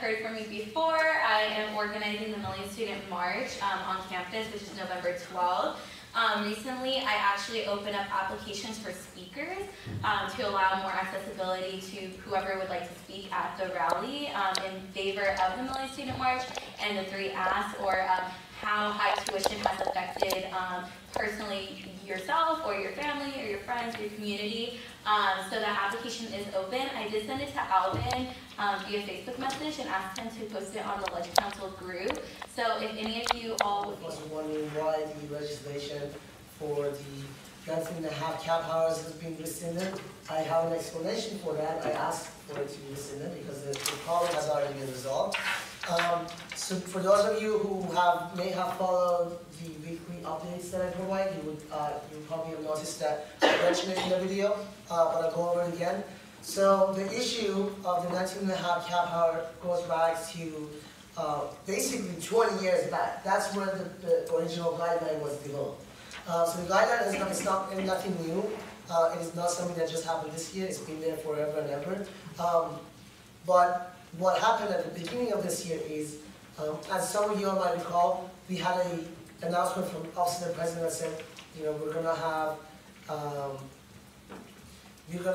heard from me before, I am organizing the Million Student March on campus, which is November 12th. Recently, I actually opened up applications for speakers to allow more accessibility to whoever would like to speak at the rally in favor of the Million Student March and the 3 asks, or how high tuition has affected personally yourself or your family or your friends, your community. So that application is open. I did send it to Alvin via Facebook message and asked him to post it on the Ledge Council group. So if any of you all would be wondering why the legislation for the 19.5 cap hours has been rescinded, I have an explanation for that. I asked for it to be rescinded because the problem has already been resolved. So for those of you who may have followed the weekly updates that I provide, you probably have noticed that I mentioned it in the video, but I'll go over it again. So the issue of the 19.5 cap hour goes back to basically 20 years back. That's when the original guideline was developed. So the guideline is nothing new. It is not something that just happened this year. It's been there forever and ever. But what happened at the beginning of this year is, as some of you might recall, we had an announcement from Office of the President that said, we're going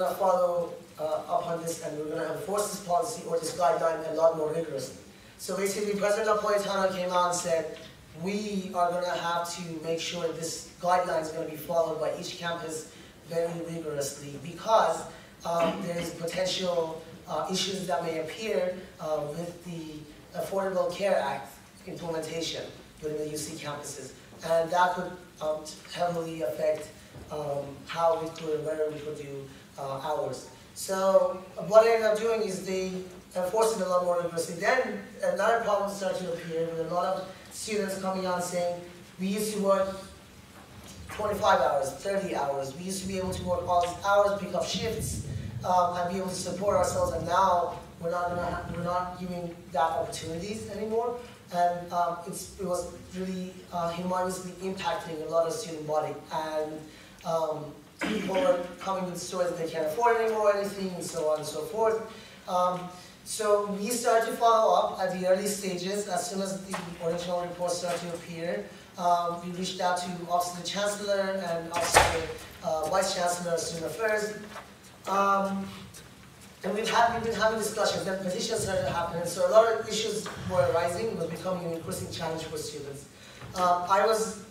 to follow up on this, and we're going to enforce this policy or this guideline a lot more rigorously. So basically, President Napolitano came out and said, we are going to have to make sure this guideline is going to be followed by each campus very rigorously, because there is potential issues that may appear with the Affordable Care Act implementation within the UC campuses, and that could heavily affect how we could, whether we could do hours. So what I ended up doing is they enforced it a lot more rigorously. Then another problem started to appear with a lot of students coming on saying, we used to work 25 hours, 30 hours. We used to be able to work all these hours, pick up shifts, and be able to support ourselves, and now we're not giving that opportunities anymore, and it was really humongously impacting a lot of student body, and people were coming with stories that they can't afford anymore, anything, and so on and so forth. So we started to follow up at the early stages. As soon as the original report started to appear, we reached out to Office of the Chancellor and Office of the Vice Chancellor of Student Affairs. And we've been having discussions, then petitions started to happen, so a lot of issues were arising. It was becoming an increasing challenge for students. I was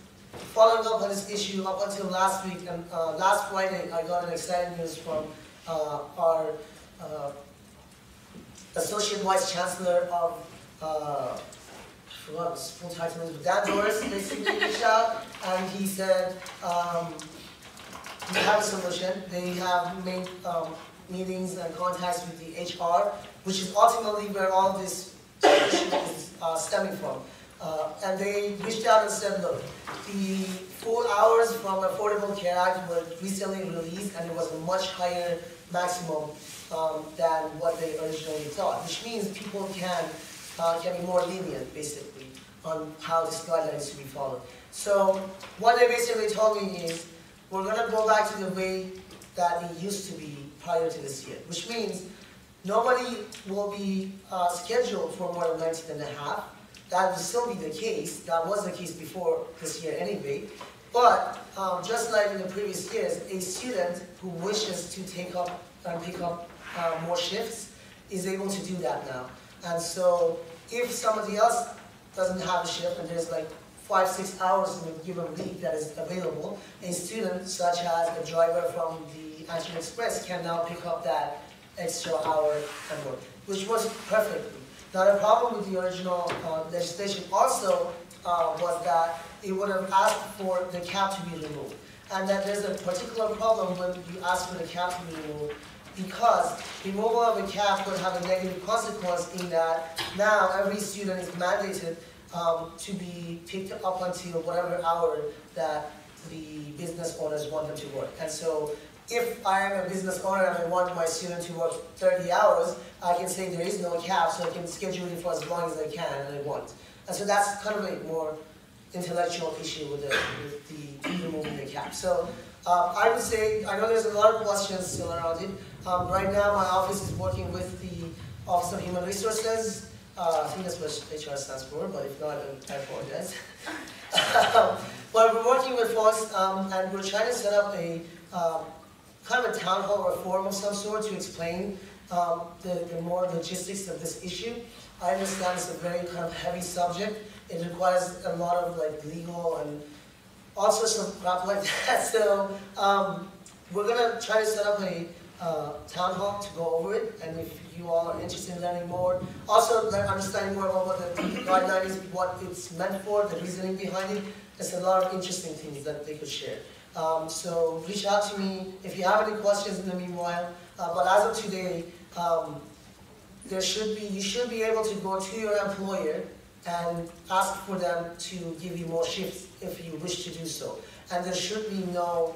following up on this issue up until last week, and last Friday I got an exciting news from our Associate Vice Chancellor of, I forgot his full title, Dan Doris, basically reached out, and he said, we have a solution. They have made meetings and contacts with the HR, which is ultimately where all this issue is stemming from. And they reached out and said, look, the full hours from Affordable Care Act were recently released, and it was a much higher maximum than what they originally thought, which means people can be more lenient, basically, on how this guideline is to be followed. So what they basically told me is, we're going to go back to the way that it used to be prior to this year, which means nobody will be scheduled for more than 19.5. That will still be the case. That was the case before this year anyway. But just like in the previous years, a student who wishes to take up and pick up more shifts is able to do that now. And so if somebody else doesn't have a shift and there's like 5-6 hours in a given week that is available, a student such as a driver from the Action Express can now pick up that extra hour and work, which works perfectly. Now the problem with the original legislation also was that it would have asked for the cap to be removed. And that there's a particular problem when you ask for the cap to be removed, because removal of the cap would have a negative consequence in that now every student is mandated to be picked up until whatever hour that the business owners want them to work. And so if I am a business owner and I want my student to work 30 hours, I can say there is no cap, so I can schedule it for as long as I can and I want. And so that's kind of a more intellectual issue with the removing the cap. So I would say, I know there's a lot of questions still around it. Right now my office is working with the Office of Human Resources I think that's what HR stands for, but if not, I apologize. But we're working with folks, and we're trying to set up a kind of a town hall or a forum of some sort to explain the more logistics of this issue. I understand it's a very kind of heavy subject. It requires a lot of like legal and all sorts of crap like that. So we're gonna try to set up a town hall to go over it, and if you all are interested in learning more, also understanding more about what the guideline is, what it's meant for, the reasoning behind it, there's a lot of interesting things that they could share. So reach out to me if you have any questions in the meanwhile. But as of today, you should be able to go to your employer and ask for them to give you more shifts if you wish to do so. And there should be no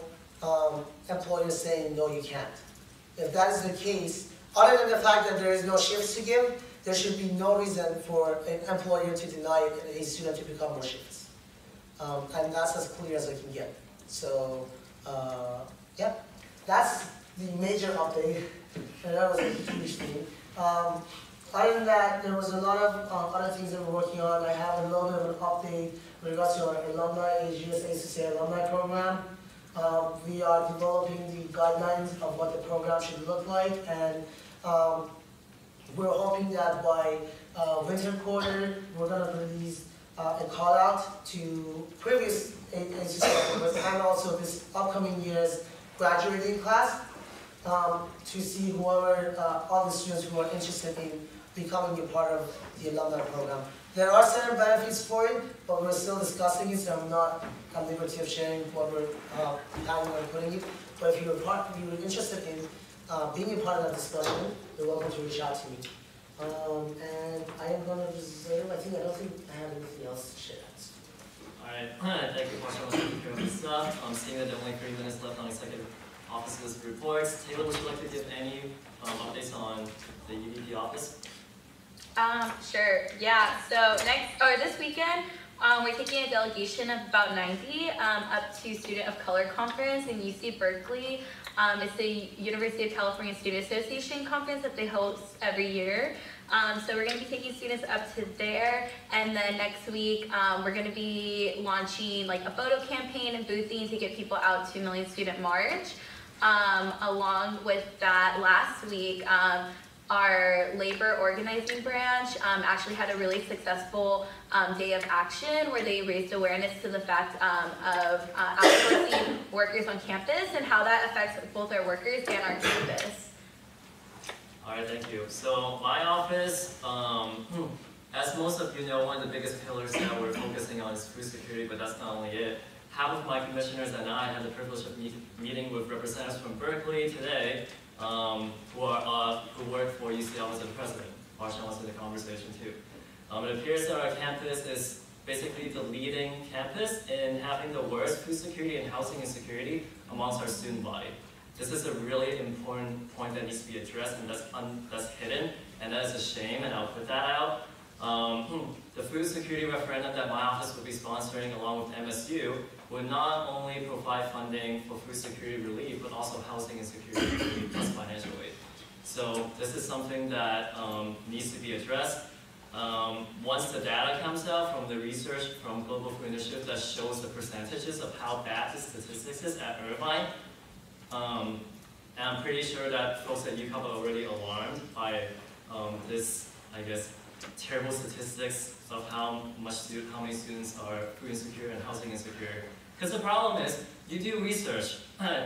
employer saying, no, you can't. If that is the case, other than the fact that there is no shifts to give, there should be no reason for an employer to deny a student to become more shifts. And that's as clear as I can get. So, yeah, that's the major update. And that was a huge thing. Other than that, there was a lot of other things that we're working on. I have a little bit of an update with regards to our alumni, US ASUCI alumni program. We are developing the guidelines of what the program should look like, and we're hoping that by winter quarter, we're going to release a call out to previous ASUCI members and also this upcoming year's graduating class to see whoever, all the students who are interested in becoming a part of the alumni program. There are certain benefits for it, but we're still discussing it, so I'm not at liberty of sharing what we're planning on putting it. But if you're interested in being a part of that discussion, you're welcome to reach out to me. And I am going to reserve, I don't think I have anything else to share. Alright, thank you for taking care of this stuff. Seeing that there are only 3 minutes left on executive office's reports, Taylor, would you like to give any updates on the UVP office? Sure, yeah, so this weekend, we're taking a delegation of about 90 up to Student of Color Conference in UC Berkeley. It's the University of California Student Association conference that they host every year. So we're going to be taking students up to there, and then next week we're going to be launching like a photo campaign and boothing to get people out to Million Student March. Along with that, last week, our labor organizing branch actually had a really successful day of action where they raised awareness to the fact of outsourcing workers on campus and how that affects both our workers and our campus. All right, thank you. So my office, as most of you know, one of the biggest pillars that we're focusing on is food security, but that's not only it. Half of my commissioners and I had the privilege of meeting with representatives from Berkeley today who work for UC Office of the President. Marsha was in the conversation too. It appears that our campus is basically the leading campus in having the worst food security and housing insecurity amongst our student body. This is a really important point that needs to be addressed, and that's hidden, and that is a shame, and I'll put that out. The food security referendum that my office will be sponsoring along with MSU would not only provide funding for food security relief, but also housing insecurity relief plus financial aid. So this is something that needs to be addressed. Once the data comes out from the research from Global Food Initiative that shows the percentages of how bad the statistics is at Irvine, and I'm pretty sure that folks at UCOP are already alarmed by this, I guess, terrible statistics of how many students are food insecure and housing insecure. Because the problem is, you do research,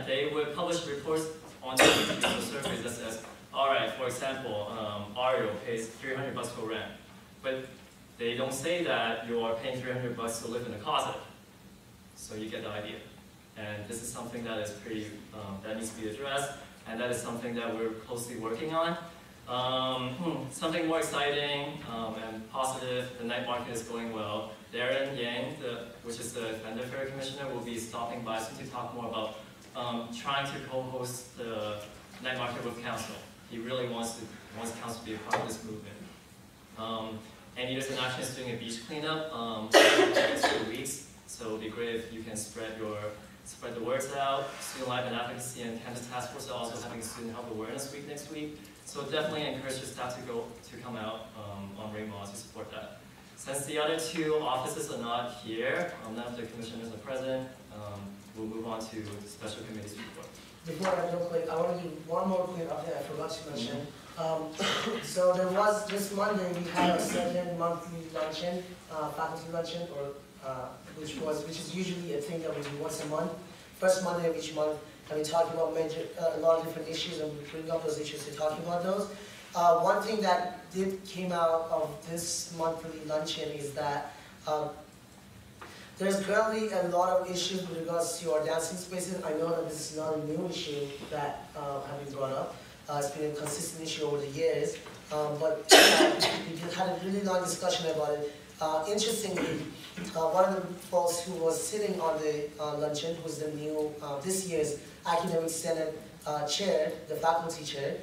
they would publish reports on the surveys that says, all right, for example, Ario pays $300 for rent, but they don't say that you are paying $300 to live in a closet. So you get the idea. And this is something that is pretty, that needs to be addressed, and that is something that we're closely working on. Something more exciting and positive, the night market is going well. Darren Yang, which is the Vendor Fair Commissioner, will be stopping by soon to talk more about trying to co-host the night market with council. He really wants council to be a part of this movement. And Leaders in Action is doing a beach cleanup every 2 weeks, so it would be great if you can spread the words out. Student Life and Advocacy and Campus Task Force are also having Student Health Awareness Week next week. So definitely encourage your staff to come out on Rainbow to support that. Since the other two offices are not here, none of the commissioners are present, we'll move on to the special committee's report. Before I real quick, I want to give one more quick update I forgot to mention. So there was, this Monday, we had a second monthly luncheon, faculty luncheon, which is usually a thing that we do once a month. First Monday of each month, and we talk about a lot of different issues, and we bring up those issues to talk about those. One thing that came out of this monthly luncheon is that there's currently a lot of issues with regards to our dancing spaces. I know that this is not a new issue that have been brought up. It's been a consistent issue over the years, but we had a really long discussion about it. Interestingly, one of the folks who was sitting on the luncheon, who's the new, this year's Academic Senate chair, the faculty chair,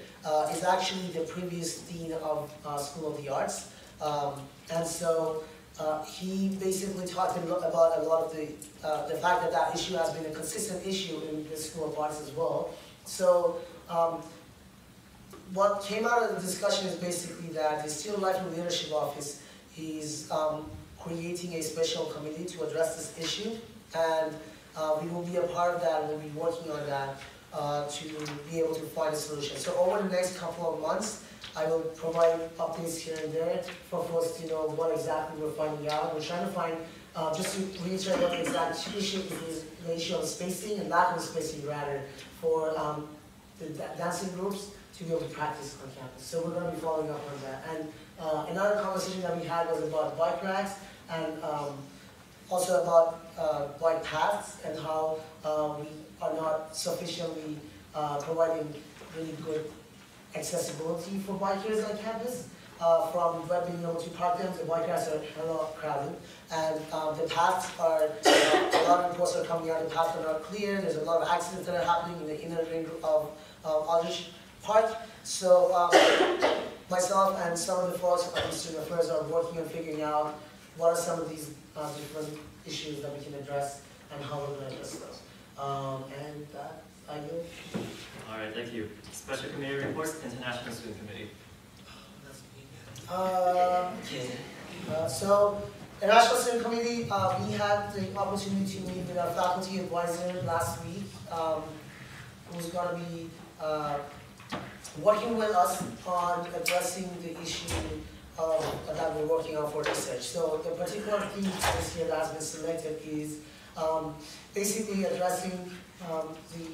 is actually the previous dean of School of the Arts. And so he basically talked about a lot of the fact that that issue has been a consistent issue in the School of Arts as well. So what came out of the discussion is basically that the Student Life and Leadership Office is creating a special committee to address this issue, and we will be a part of that, and we'll be working on that to be able to find a solution. So over the next couple of months, I will provide updates here and there for folks to know what exactly we're finding out. We're trying to find, just to reiterate what the exact issue is, the issue of spacing and lack of spacing rather, for the dancing groups to be able to practice on campus. So we're going to be following up on that. And another conversation that we had was about bike racks and also about bike paths and how we are not sufficiently providing really good accessibility for bikers on campus. From being able to park them, the bike racks are hella crowded, and the paths are, a lot of reports are coming out, the paths are not clear, there's a lot of accidents that are happening in the inner ring of Aldrich Park. So myself and some of the folks on Student Affairs are working on figuring out what are some of these different issues that we can address and how we're going to address those. And I will. All right, thank you. Special committee reports, International Student Committee. Okay. So, the National Student Committee, we had the opportunity to meet with our faculty advisor last week, who's going to be working with us on addressing the issue that we're working on for research. So, the particular theme this year that has been selected is basically addressing the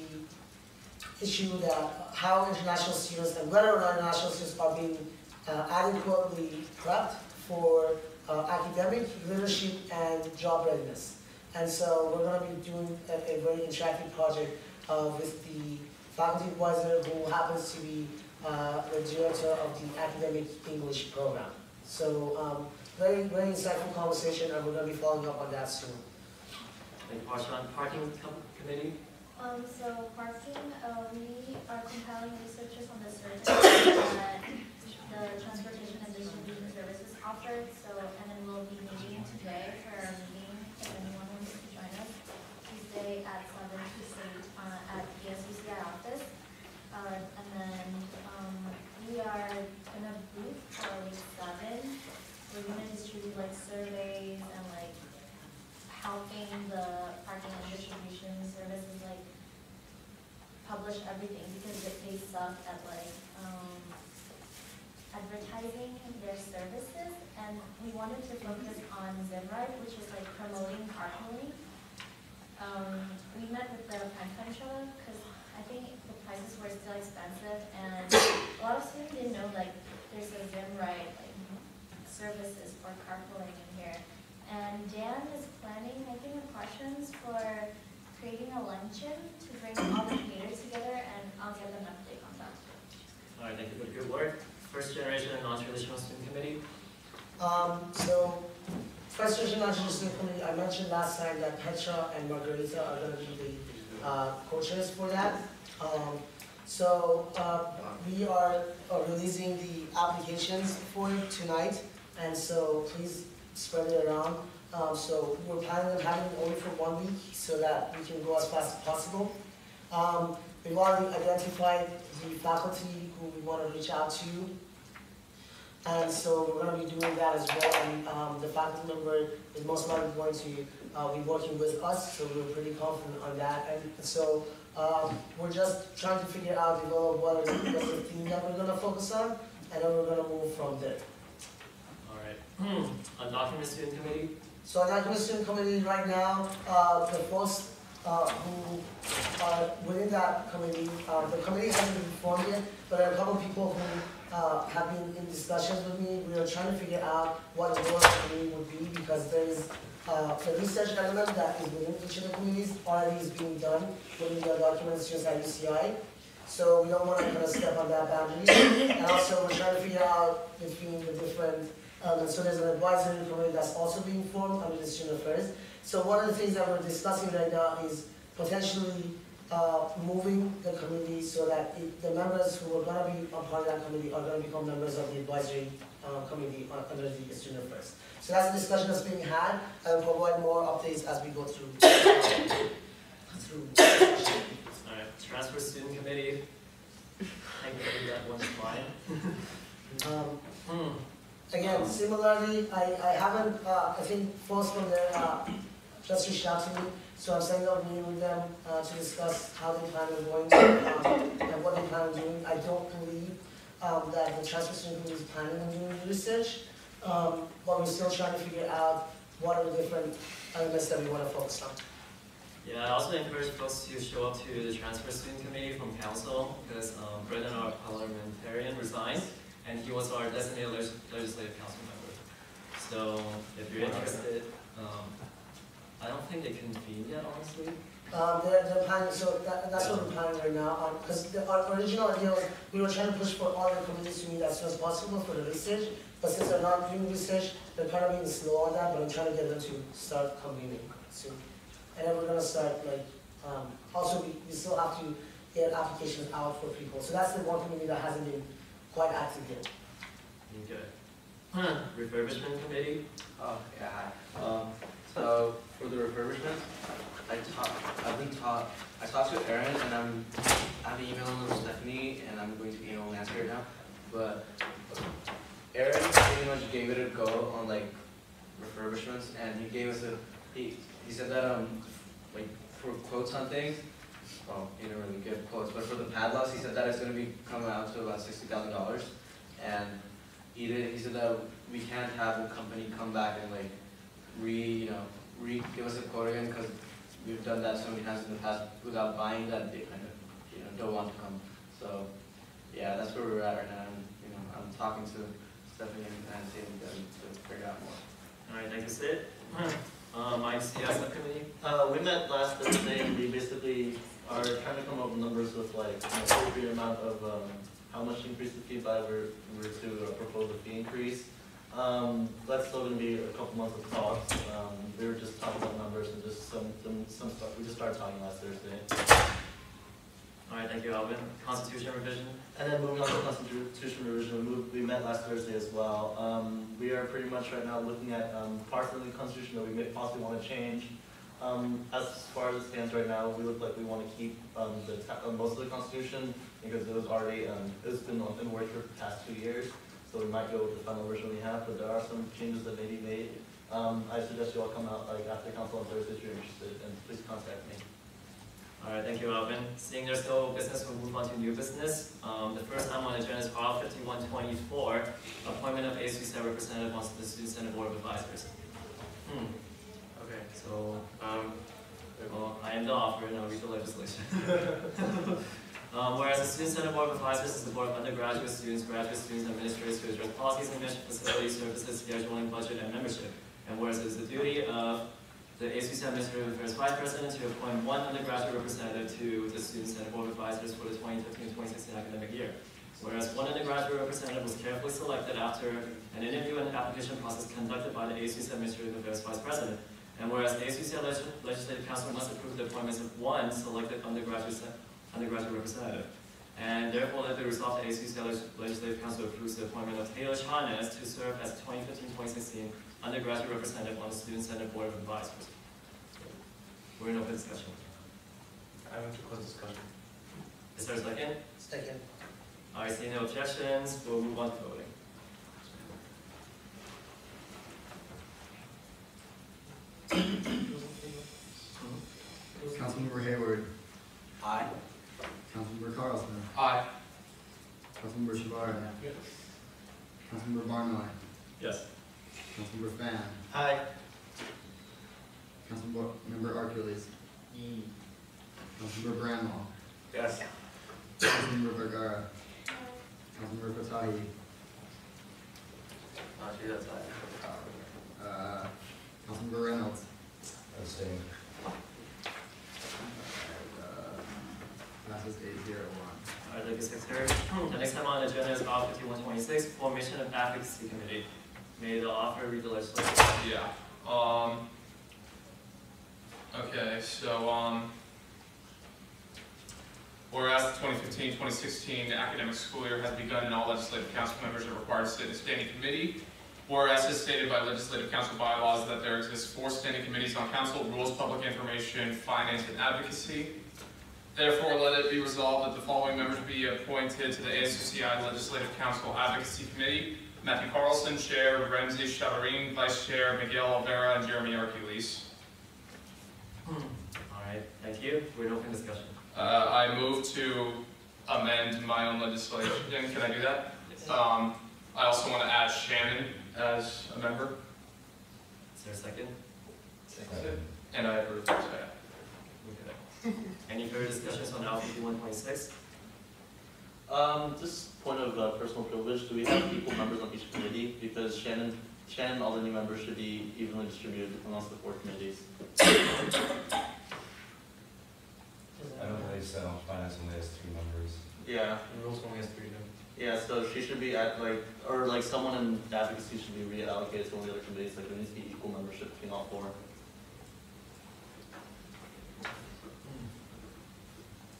issue that how international students and whether or not international students are being adequately prepped for academic, leadership, and job readiness. And so we're going to be doing a very interactive project with the faculty advisor who happens to be the director of the academic English program. So very, very insightful conversation, and we're going to be following up on that soon. Thank you, Parshan. Parking Committee? So parking, we are compiling researches on the services that the Transportation and Distribution Services offered. So, and then we'll be meeting today for our meeting, if anyone wants to join us, Tuesday at 7 to 8 at the ASUCI office. And then we are in a booth for week 7. We're going to distribute like surveys and like helping the parking and distribution services like publish everything because they suck at like advertising their services, and we wanted to focus on Zimride, which is like promoting carpooling. We met with the Penn because I think the prices were still expensive, and a lot of students didn't know like there's a Zimride like services for carpooling in here. And Dan is planning, I think, questions for creating a luncheon to bring all the leaders together, and I'll give an update on that. All right, thank you for the good work. First Generation and Non-Traditional Student Committee. So, First Generation Non-Traditional Student Committee, I mentioned last time that Petra and Margarita are going to be the co-chairs for that. We are releasing the applications for it tonight, and so please spread it around. So we're planning on having it only for 1 week so that we can go as fast as possible. We've already identified the faculty who we want to reach out to. And so we're going to be doing that as well. And the faculty member is most likely going to be working with us, so we're pretty confident on that. And so we're just trying to figure out, develop what is the theme that we're going to focus on, and then we're going to move from there. All right. Undocumented student committee. So undocumented student committee right now, the folks who are within that committee, the committee hasn't been formed yet, but there are a couple of people who have been in discussions with me. We are trying to figure out what the role of the committee would be, because there is a research element that is within each of the committees already is being done within the undocumented students at ASUCI. So we don't want to kind of step on that boundary. And also we're trying to figure out between the different so there's an advisory committee that's also being formed under the student affairs. So one of the things that we're discussing right now is potentially moving the committee so that the members who are going to be a part of that committee are going to become members of the advisory committee under the student affairs. So that's a discussion that's being had. I will provide more updates as we go through. All right, transfer student committee. I think that one's fine. Again, similarly, I haven't, I think folks from there just reached out to me, so I'm setting up a meeting with them to discuss how they plan on going and what they plan on doing. I don't believe that the transfer student committee is planning on doing research, but we're still trying to figure out what are the different elements that we want to focus on. Yeah, I also encourage folks to show up to the transfer student committee from council, because Brendan, our parliamentarian, resigned. And he was our designated legislative council member. So if you're interested, I don't think they convened yet, honestly. They're planning, so that's what we're planning right now. Because our original idea was we were trying to push for all the committees to meet as soon as possible for the research. But since they're not doing research, they're kind of being slow on that. But I'm trying to get them to start convening soon. And then we're going to start, like, also we still have to get applications out for people. So that's the one committee that hasn't been quite active yet. Okay. Refurbishment committee. Oh yeah. So for the refurbishment, I talked to Aaron, and I've emailed with Stephanie, and I'm going to email Nancy right now. But Aaron pretty much gave it a go on like refurbishments, and he gave us he said that like for quotes on things. Well, he didn't really give quotes, but for the padlocks, he said that it's going to be coming out to about $60,000, and he said that we can't have the company come back and like give us a quote again, because we've done that so many times in the past without buying that they kind of don't want to come. So yeah, that's where we're at right now. And I'm talking to Stephanie and Nancy and them to figure out more. All right, thank you, Sid. ICS subcommittee. We met last Thursday, and we basically are trying to come up with numbers with like an appropriate amount of how much to increase the fee by if we were to propose a fee increase. That's still going to be a couple months of talks. We were just talking about numbers and just some stuff. We just started talking last Thursday. All right, thank you, Alvin. Constitution revision. And then moving on to Constitution revision, we met last Thursday as well. We are pretty much right now looking at parts of the Constitution that we may possibly want to change. As far as it stands right now, we look like we want to keep most of the Constitution, because it was already it's been in work for the past 2 years. So we might go with the final version we have, but there are some changes that may be made. I suggest you all come out like after council on Thursday if you're interested, and please contact me. All right, thank you, Alvin. Seeing there's no business, we'll move on to new business. The first item on the agenda is File 5124, appointment of ASUCI representative on the Student Senate Board of Advisors. Okay, so well, I am the author, and I'll read the legislation. Whereas the Student Senate Board of Advisors is the board of undergraduate students, graduate students, and administrators to address policies and mission, facilities, services, scheduling, budget, and membership. And whereas it is the duty of the ASUCI Administrative Affairs Vice President to appoint one undergraduate representative to the Student Senate Board of Advisors for the 2015-2016 academic year. Whereas one undergraduate representative was carefully selected after an interview and application process conducted by the ASUCI Administrative Affairs Vice President. And whereas the ASUCI Legislative Council must approve the appointments of one selected undergraduate representative. And therefore, let the result the ASUCI Legislative Council approves the appointment of Taylor Chavez to serve as 2015-2016 undergraduate representative on the Student Senate Board of Advisors. We're in open discussion. I want to close discussion. Is there a second? Second. I see no objections, we'll move on to voting. Councilmember Hayward. Aye. Councilmember Carlson. Aye. Councilmember Shabara. Yes. Councilmember Barnwell. Yes. Councilmember Fan. Aye. Councilmember Hercules. Councilmember Bramwell. Yes. Councilmember Vergara. Councilmember Fatahi. Actually, that's aye. Councilmember Reynolds. Abstain. Passes 8-0-1. Alright, thank you, Secretary. The next item on the agenda is File 5126, Formation of Advocacy Committee. May the author read the legislation. Yeah. Okay, so, whereas the 2015-2016 academic school year has begun and all legislative council members are required to sit in a standing committee. Whereas as stated by legislative council bylaws that there exist 4 standing committees on council: rules, public information, finance, and advocacy. Therefore, let it be resolved that the following members be appointed to the ASUCI Legislative Council Advocacy Committee: Matthew Carlson, Chair; Ramsey Chavarin, Vice Chair; Miguel Olvera, and Jeremy Hercules. Alright, thank you. We're in open discussion. I move to amend my own legislation. Can I do that? Yes. I also want to add Shannon as a member, Is there a second? Second. and I approve. So, yeah. Okay. Any further discussions on File 5126? Just point of personal privilege, do we have equal members on each committee? Because Shannon, all the new members should be evenly distributed amongst the 4 committees. I don't believe so. Finance only has 3 members. Yeah, The rules only has 3 now. yeah, so she should be at or someone in advocacy should be reallocated to one of the other committees, there needs to be equal membership between all 4.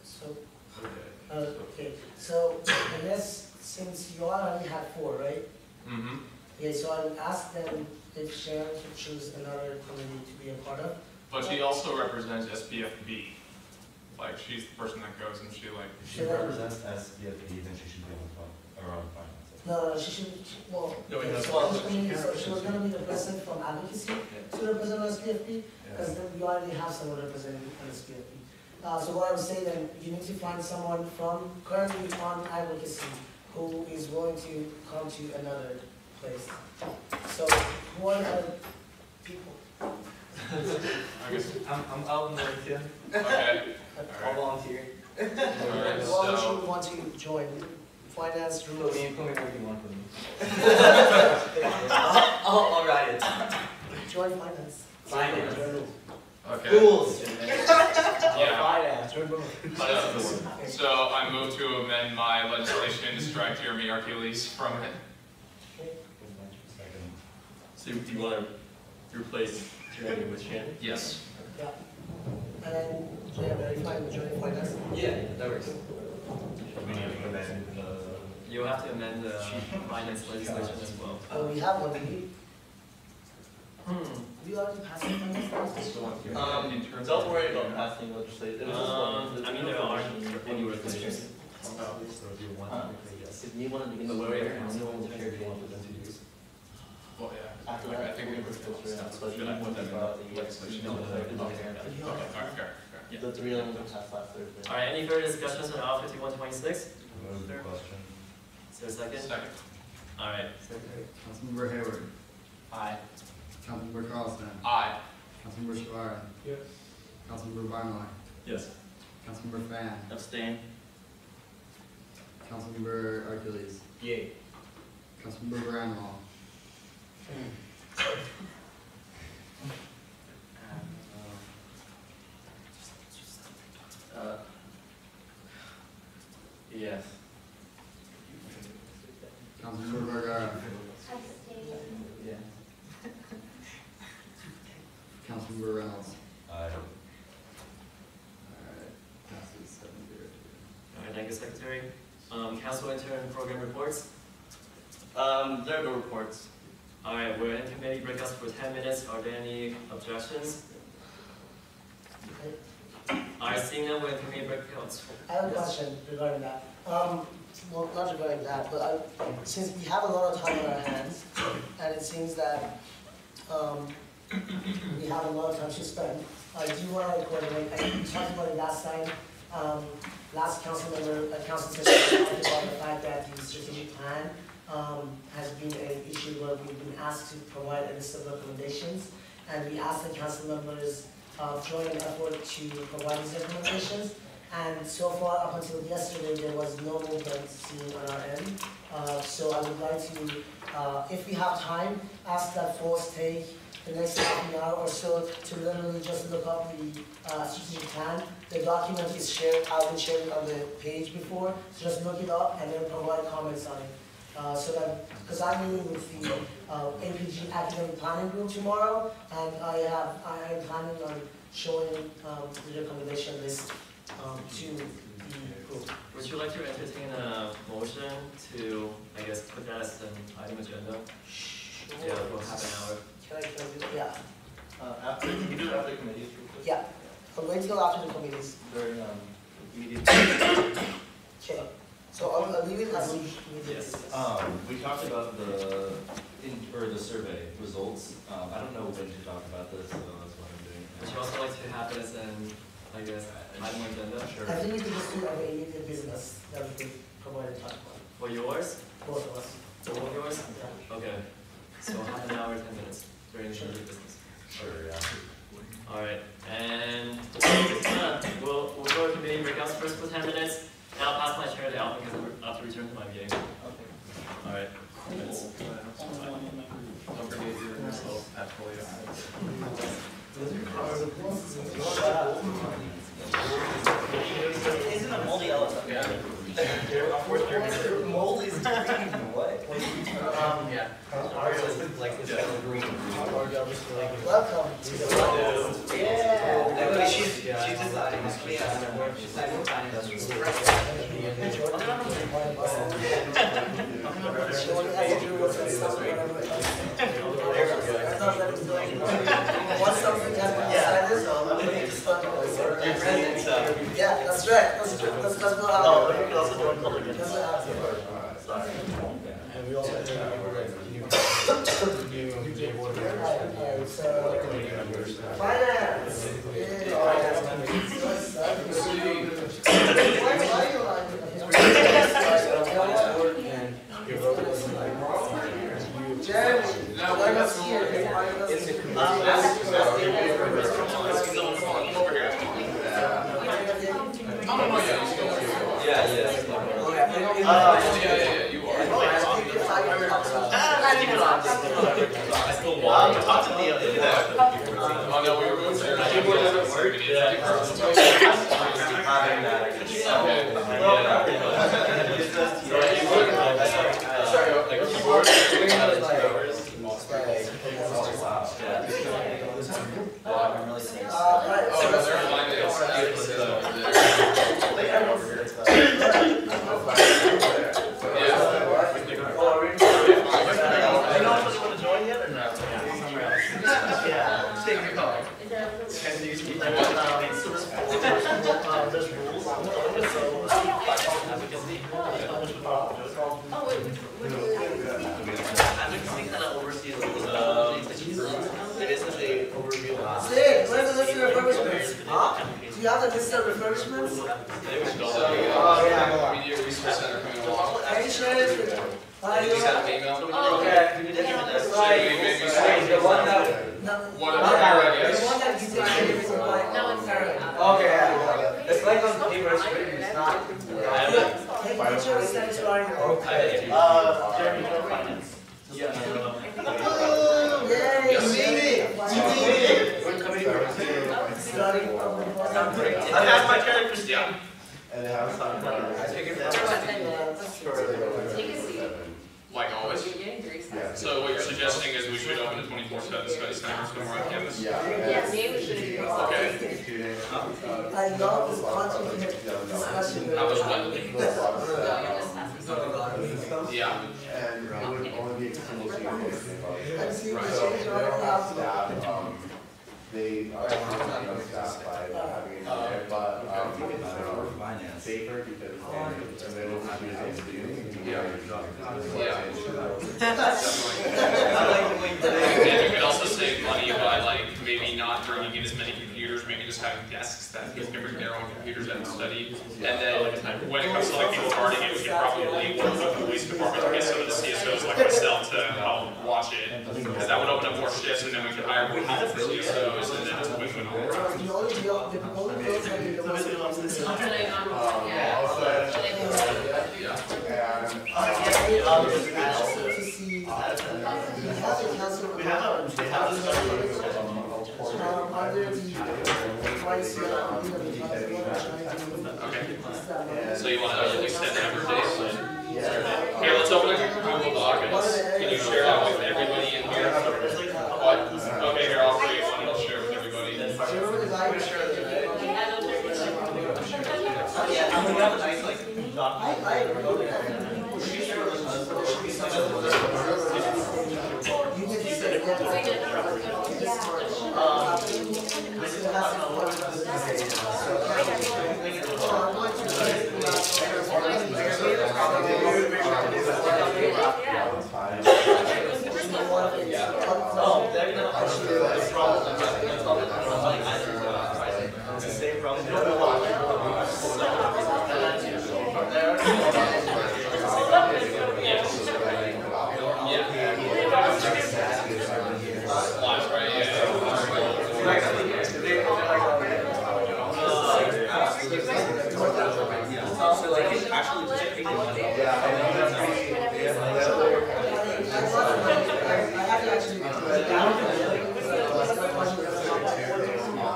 So, Okay. okay, so I guess since you all already had 4, right? Mm-hmm. Okay, so I'll ask them if Sharon should choose another committee to be a part of. But she also represents SPFB. Like, she's the person that goes and she like. If she represents SPFP, then she should be on finance. No, she should, well, No, we okay, have- so I was thinking, so she was gonna be the person from advocacy to represent SPFP, because then you already have someone representing SPFP. So what I would say then, you need to find someone from currently on advocacy who is willing to come to another place. So who are the people? I guess. I'm out in the weekend. Okay. I'll volunteer. Alright, Why would so you want to join? Finance, Put rules, me what you want from me. I'll write it. join finance. Finance. okay. Rules. Yeah. Finance. So I move to amend my legislation to strike Jeremy Hercules from it. Second. So do you want to replace Jeremy with Shannon? Yes. Yeah. And then, so yeah, verify, join finance. Yeah, that works. We need to amend You'll have to amend the finance legislation as well. Oh, we have one, did we already passed the finance legislation? Don't worry about passing legislation. It was just one. I mean, there are any restrictions. So if you want, yes. If you want to begin The the lawyer lawyer, and no civil one will care if you attorney want to do this. Well, yeah. After Like, that, I think we we're would gonna filter filter out, out, but but should I put that in about the the legislation? No, Okay, no, alright, fair. Yeah. The 3 of them were passed last Thursday. Alright, any further discussions on File 5126? Move the question. Is there a second? Second. Alright. Councilmember Hayward. Aye. Councilmember Carlson. Aye. Councilmember Shabara. Yes. Councilmember Barnwell. Yes. Councilmember Fan. Abstain. Councilmember Hercules. Yay. Councilmember Bramwell. Yes. Councilmember Vergara. Abstain. Yeah. Councilmember Reynolds. Aye. Alright, passes 7-0. Alright, thank you, Secretary. Council intern program reports. There are no reports. Alright, we're in committee breakouts for 10 minutes. Are there any objections? Okay. Alright, Alright, seeing no way, committee breakouts. I have a question regarding that. Well, not regarding that, but since we have a lot of time on our hands, and it seems that we have a lot of time to spend, I do want to coordinate. I think we talked about it last time. Last council session talked about the fact that the strategic plan has been an issue where we've been asked to provide a list of recommendations, and we asked the council members join an effort to provide these recommendations. And so far, up until yesterday, there was no movement seen on our end. So I would like to, if we have time, ask that folks take the next half an hour or so to literally just look up the strategic plan. The document is shared, I've been sharing on the page before, so just look it up and then provide comments on it. So that, because I'm meeting with the APG Academic Planning Group tomorrow, and I am planning on showing the recommendation list to the group. Would you like to entertain a motion to, I guess, put that as an item agenda? Sure. Yeah, for half an hour. Can I do that? Yeah. After, we do it after committees real quick. Yeah. I'll wait till after the committees. During, meetings. Okay. So I'll leave it as meetings. Yes. We talked about the survey results. I don't know when to talk about this, so that's what I'm doing. Would you also like to have it as an, I guess, item agenda? Sure. I think we can just do our immediate business that we can provide a time for. For yours? Both of us. For all of yours? Yeah. Okay. So half an hour, 10 minutes during the meeting business. Sure, yeah. Alright, and we'll go to committee breakouts first for 10 minutes. And I'll pass my chair to Alvin because I'll have to return to my meeting. Okay. Alright. Don't forget your result at Polio. Isn't a moldy elephant? Yeah. Moldy is green, what? Yeah. Welcome to the podcast. Actually, she's designing. She's Once something has been decided, yeah, that's right. That's what happened. We can also do a color. That's what happened. And we also Alright, so finance. Jeremy, let us hear. You are. I still want to Talk to Leo. Oh, no, we were going to. Keyboard doesn't work. Sid, where's the list of refurbishments? Huh? Do you have the list of refurbishments? Media Resource Center coming along. Can you share it with me? You just had an email? The one that... Whatever you're ready. The one that you did for like... No, it's already up. Okay, yeah. It's like on the paper, it's written, it's not. Take a picture and send it to our... Jeremy, no finance. Yay! Starting from the bottom. I passed my turn to Christian. And have I take it Take a seat. Like always. You're getting greasy. Yeah. So what you're suggesting is we should open a 24/7 study center somewhere on campus? Yes, maybe we should. Okay. I love this content discussion. How was Yeah. And it would only be a single seat. I'm seeing the change They right don't have now. staff, they are staffed by having it there, but safer because then we'll have to use the beginning. Yeah. Definitely. And you could also save money by like maybe not bringing in as many computers, maybe just having desks that people can bring their own computers and study. And then when it comes to like people guarding it, we could probably work with the police department to get some of the CSOs like myself to help watch it. Because that would open up more shifts and then we could hire more people for CSOs and then it's a win-win all around. The only deal that be the ones that comes to the So you want to extend the number of days? Here, let's open a Google Doc and can you share that with everybody in here? What? Okay, here, I'll create one and I'll share with everybody.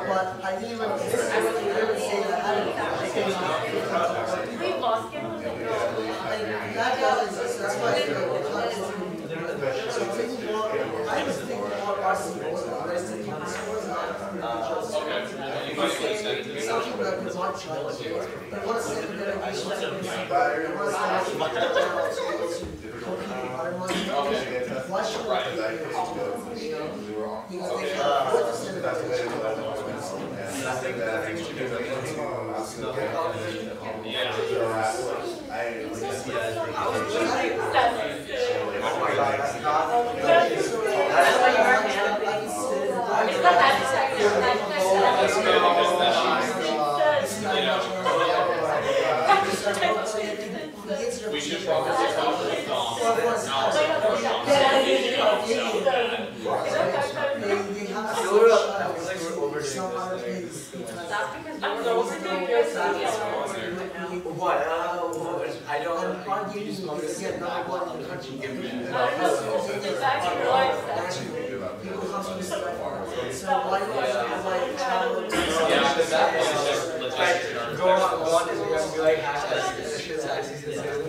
But I didn't even say that I We lost him. that guy is that's why I was thinking more RC was the rest of the something that was not challenged. They want to say that they want to why should I because they can't afford to send We should probably talk with some other place because I don't. and arguing is yet number one in the country. People come to this so why like travel? Go on Instagram and be like, shit's ASUCI.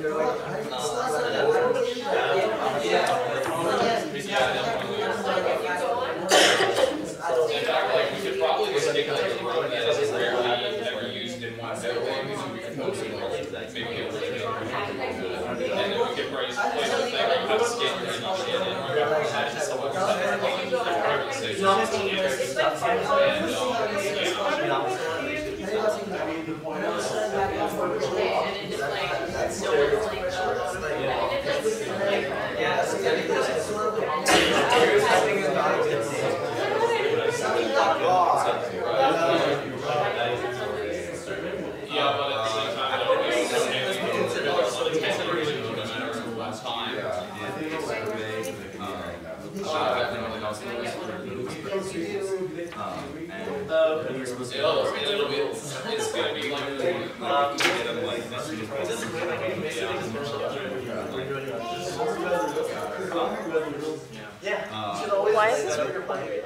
we could probably just stick like a room that is rarely ever used in one building, and we could post it maybe a little bit. And then we could place a thing like have a skit in each end and that is someone yeah, but at the same time, I don't know if it's no matter what time. It's gonna be Why is this recording?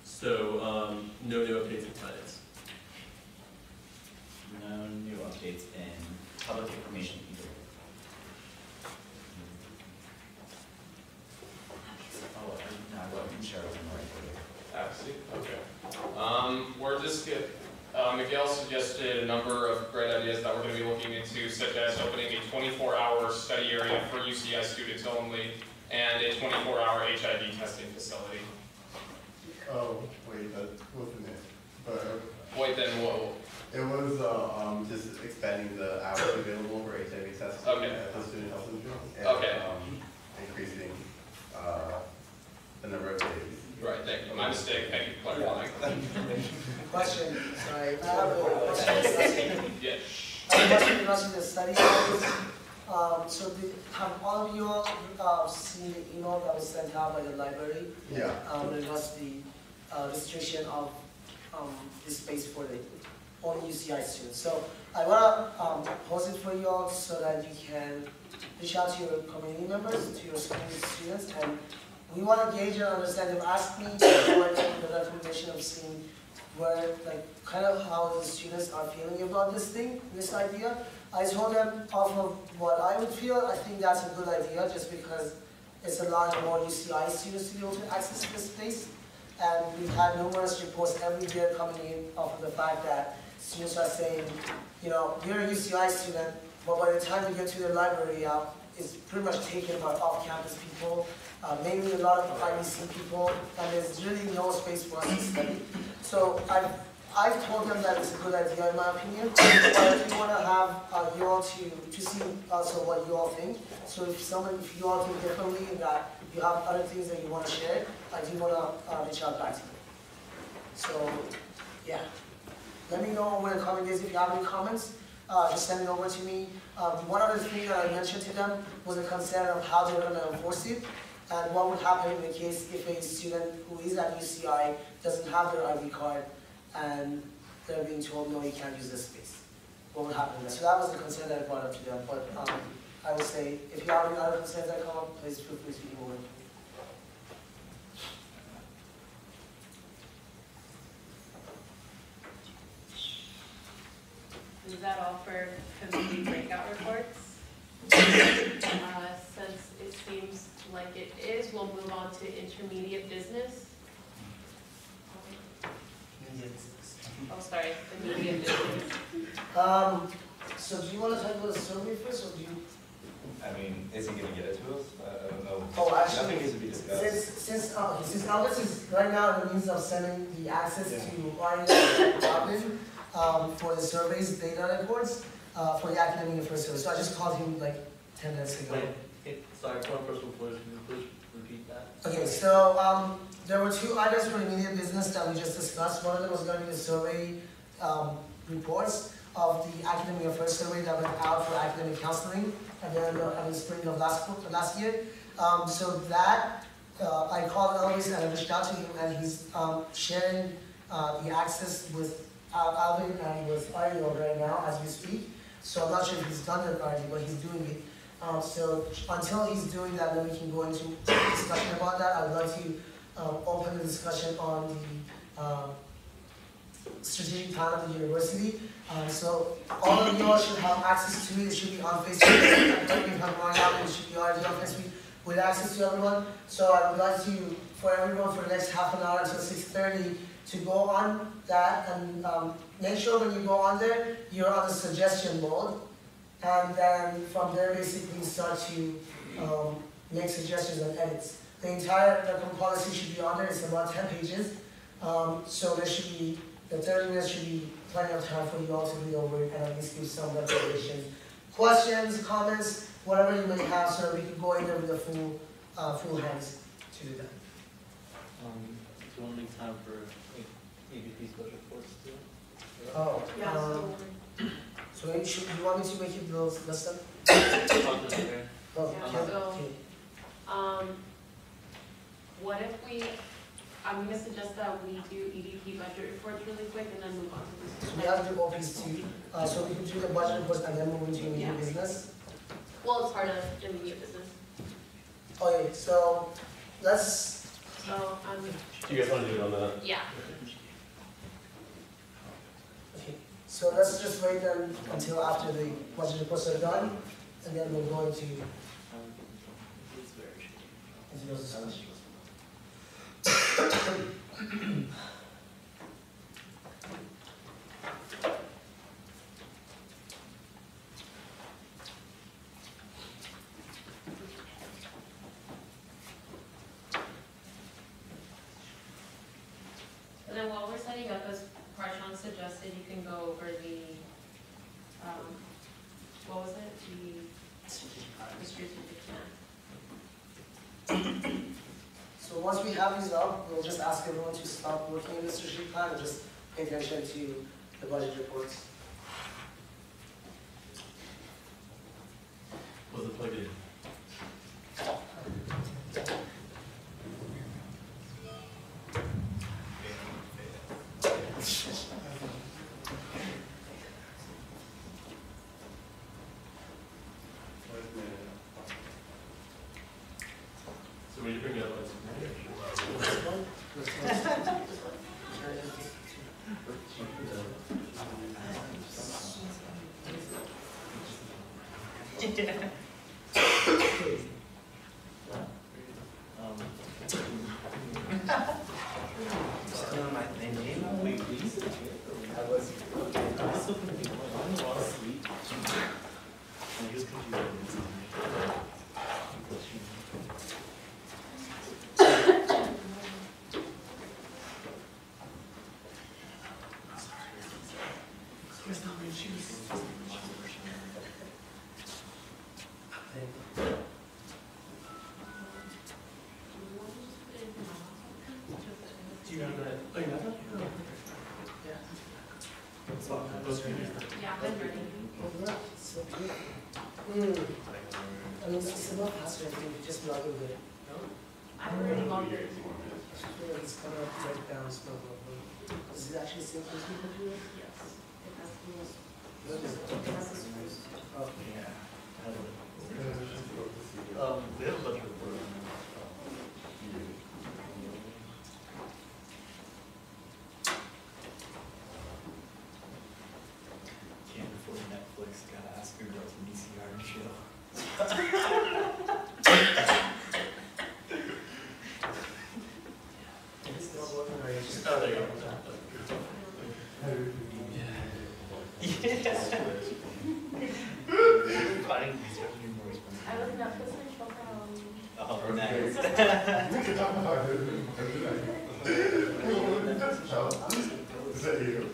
So, no new updates in finance. No new updates in public information either. Oh, no, I wasn't sure when we're Actually, okay. We're just get, Miguel suggested a number of great ideas that we're going to be looking into, such as opening a 24-hour study area for UCI students only, and a 24-hour HIV testing facility. Oh, wait, that wasn't it. But Wait, then what? It was just expanding the hours available for HIV testing Okay. at the student health center. And, Okay. increasing the number of days. Right, thank you. My mistake, thank you for clarifying. Question, sorry, I have a question. Yeah. I have a question regarding the study guides. So have all of you all seen the email that was sent out by the library? Yeah. With regards to the restriction of this space for the only UCI students. So I want to pose it for you all so that you can reach out to your community members, to your students, and we want to gauge and understand. They've asked me for the recommendation of seeing where, like, kind of how the students are feeling about this thing, this idea. I told them off of what I would feel, I think that's a good idea just because it's allowing more UCI students to be able to access this space. And we've had numerous reports every year coming in off of the fact that students are saying, you know, you're a UCI student, but by the time you get to the library, it's pretty much taken by off-campus people, mainly a lot of IBC people, and there's really no space for us to study. So I've told them that it's a good idea in my opinion, but I do want to have you all to see also what you all think. So if you all think differently and that you have other things that you want to share, I do want to reach out back to you. So yeah, let me know where the comment is. If you have any comments, just send it over to me. One other thing that I mentioned to them was a concern of how they're going to enforce it and what would happen in the case if a student who is at UCI doesn't have their ID card and they're being told, no, you can't use this space. What would happen there? So that was the concern that I brought up to them. But I would say, if you have any other concerns that come up, please feel free to email me. Is that all for committee breakout reports? Since it seems like it is, we'll move on to intermediate business. Oh, sorry, intermediate business. So do you want to talk about the survey first, or do you? I mean, is he gonna get it to us? I don't know. Oh, actually, Nothing needs to be discussed. since Albert is right now in the means of sending the access to Ryan for the surveys data reports for the academic and first service. So I just called him like 10 minutes ago. Wait, sorry, one person before you please repeat that. Okay, so there were two items for immediate business that we just discussed. One of them was going to be the survey reports of the academic affairs survey that went out for academic counseling at the spring of last year. So that I called Elvis and I reached out to him, and he's sharing the access with Alvin and with Ariel right now as we speak. So I'm not sure if he's done that already, but he's doing it. So until he's doing that, then we can go into discussion about that. I would like to open the discussion on the strategic plan of the university. So all of you all should have access to it. It should be on Facebook. I'm talking if I'm going out, it should be already on Facebook with access to everyone. So I would like to, for everyone for the next half an hour until 6:30, to go on that and make sure when you go on there, you're on the suggestion mode. And then from there, basically start to make suggestions and edits. The entire policy should be on there. It's about 10 pages. So there should be, the 30 minutes should be plenty of time for you all to read over it and at least give some recommendations. Questions, comments, whatever you may have, so that we can go in there with the full hands to do that. Do you want to make time for ABP special reports too? Oh, Yeah, so you want me to make it those lesson? Okay. Oh, Yeah, okay. so- Okay. What if I'm gonna suggest that we do EDP budget reports really quick and then move on to this. So we have to do OPs too. So we can do the budget reports and then move into immediate Yeah. business. Well, it's part of intermediate business. Okay, so let's. So, Do you guys want to do it on the? yeah. Okay, so let's just wait then until after the budget reports are done, and then we'll go into those discussions. And then while we're setting up, as Prashant suggested, you can go over the what was it? The strategic plan. So once we have these up, we'll just ask everyone to stop working in the strategic plan and just pay attention to the budget reports. Was it plugged in? So when you bring it up, it's Still on my name? Wait, please? I was so confused. I'm all asleep. And he was confused. Where's not my shoes? Do you have that? Oh, you have that? Yeah. So, those are here. Yeah, I'm ready. So good. I mean, it's a lot faster, I think, just log in with it. No? I've already logged in. I feel like it's kind of right down slow. Is it actually sync with the computer? Yes. It has the most, What is it? it has the screws. Oh, Yeah. We have a bunch of reports. Can't afford Netflix, gotta ask your girl to VCR and chill. it's not working right. It's just Oh, there you go. Finding these are more expensive. I was Netflix and chill for Halloween. Oh, nice. Is that you?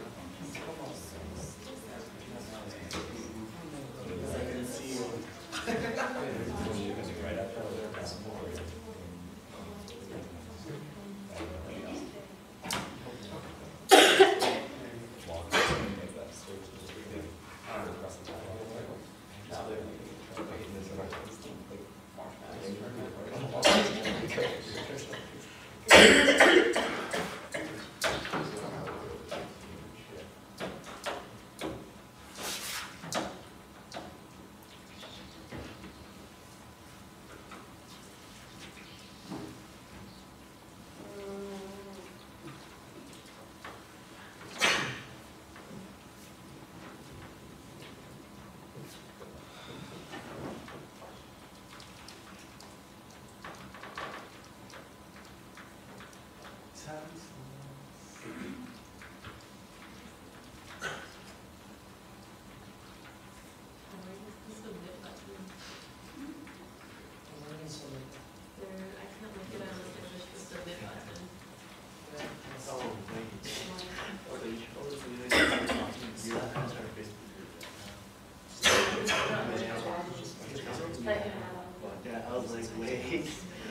Where is the submit button? There, I can't look at it unless there's just the submit button. Oh, wait. Oh, but you should always do it. You have to start a Facebook group. Yeah, I was like, wait.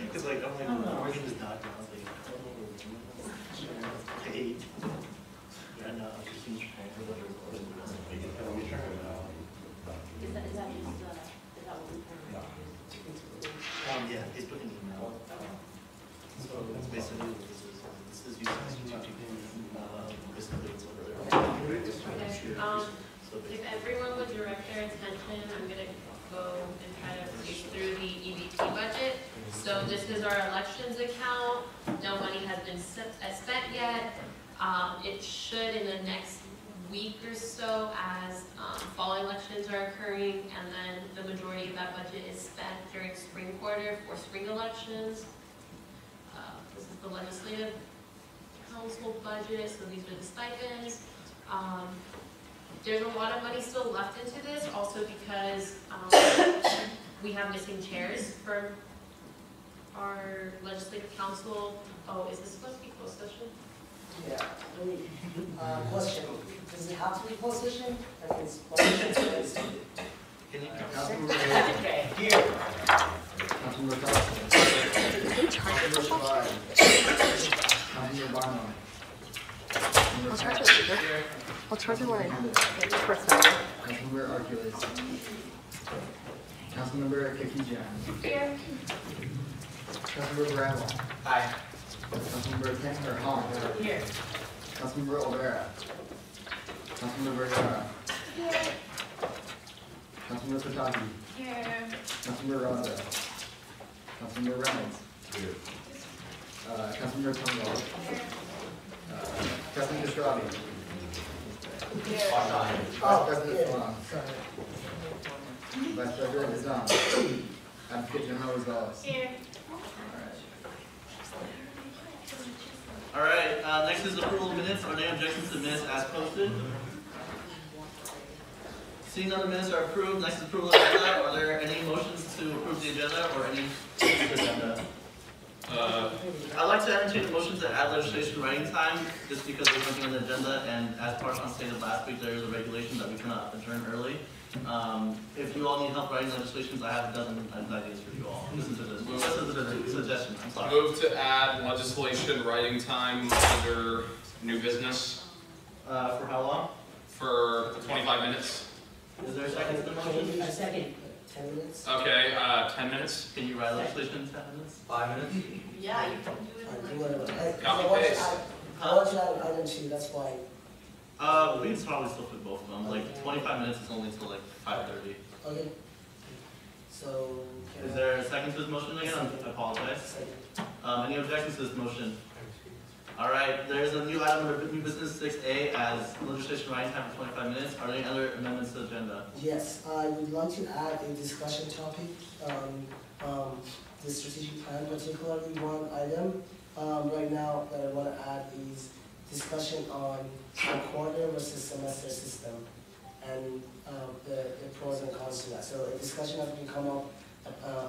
Because, like, I'm like, we're in this document. I was like, wait. And, Christine's trying to let her go. Is that just, is that what we Yeah, Facebook and email. So it's basically, this is using basically it's over there. So If everyone would direct their attention, I'm gonna go and try to read through the EVP budget. So this is our elections account. No money has been spent yet. It should in the next week or so as fall elections are occurring, and then the majority of that budget is spent during spring quarter for spring elections. This is the legislative council budget, so these are the stipends. There's a lot of money still left into this, also because we have missing chairs for our legislative council. Oh, is this supposed to be closed session? Yeah. Question, does it have to be closed session? Like it's, Councilmember here. Councilmember Thompson. Councilmember Shabazz. Councilmember Barnum. I'll charge it later. I'll charge it when I get first time. Councilmember Arculus. Councilmember Kakijian. Here. Councilmember Bramwell. Aye. Councilmember Kent or Hong. Here. Councilmember Olvera. Councilmember Vergara. Here. Councilmember Pataki. Here. Councilmember Raza. Councilmember Reynolds. Here. Councilmember Tungwall. President Khosravi. Vice President Salon. Vice President Nizam. Advocate General Rosales. Here. All right, next is approval of minutes. Are there any objections to minutes as posted? Seeing none, the minutes are approved. Next is approval of the agenda. Are there any motions to approve the agenda or any changes to the agenda? I'd like to entertain a motion to add legislation writing time, just because there's something on the agenda, and as Parson stated last week, there is a regulation that we cannot adjourn early. If you all need help writing legislations, I have a dozen ideas for you all. Listen to this. Listen to the suggestion. I'm sorry. Move to add legislation writing time under new business For how long? for 25 minutes. Is there a second to the motion? A second. 10 minutes? Okay, 10 minutes. Can you write legislation in 10 minutes? 5 minutes? Yeah, you can do it. Fine, do whatever. Copy paste. I want you to add item 2, that's why. We can probably still fit both of them. Like 25 minutes is only till like 5:30. Okay. So. Is there a second to this motion again? I apologize. Second. Any objections to this motion? All right, there's a new item under new business 6A as legislation writing time for 25 minutes. Are there any other amendments to the agenda? Yes, I would like to add a discussion topic, the strategic plan, particularly one item. Right now that I want to add is discussion on the quarter versus semester system and the pros and cons to that. So a discussion has been come up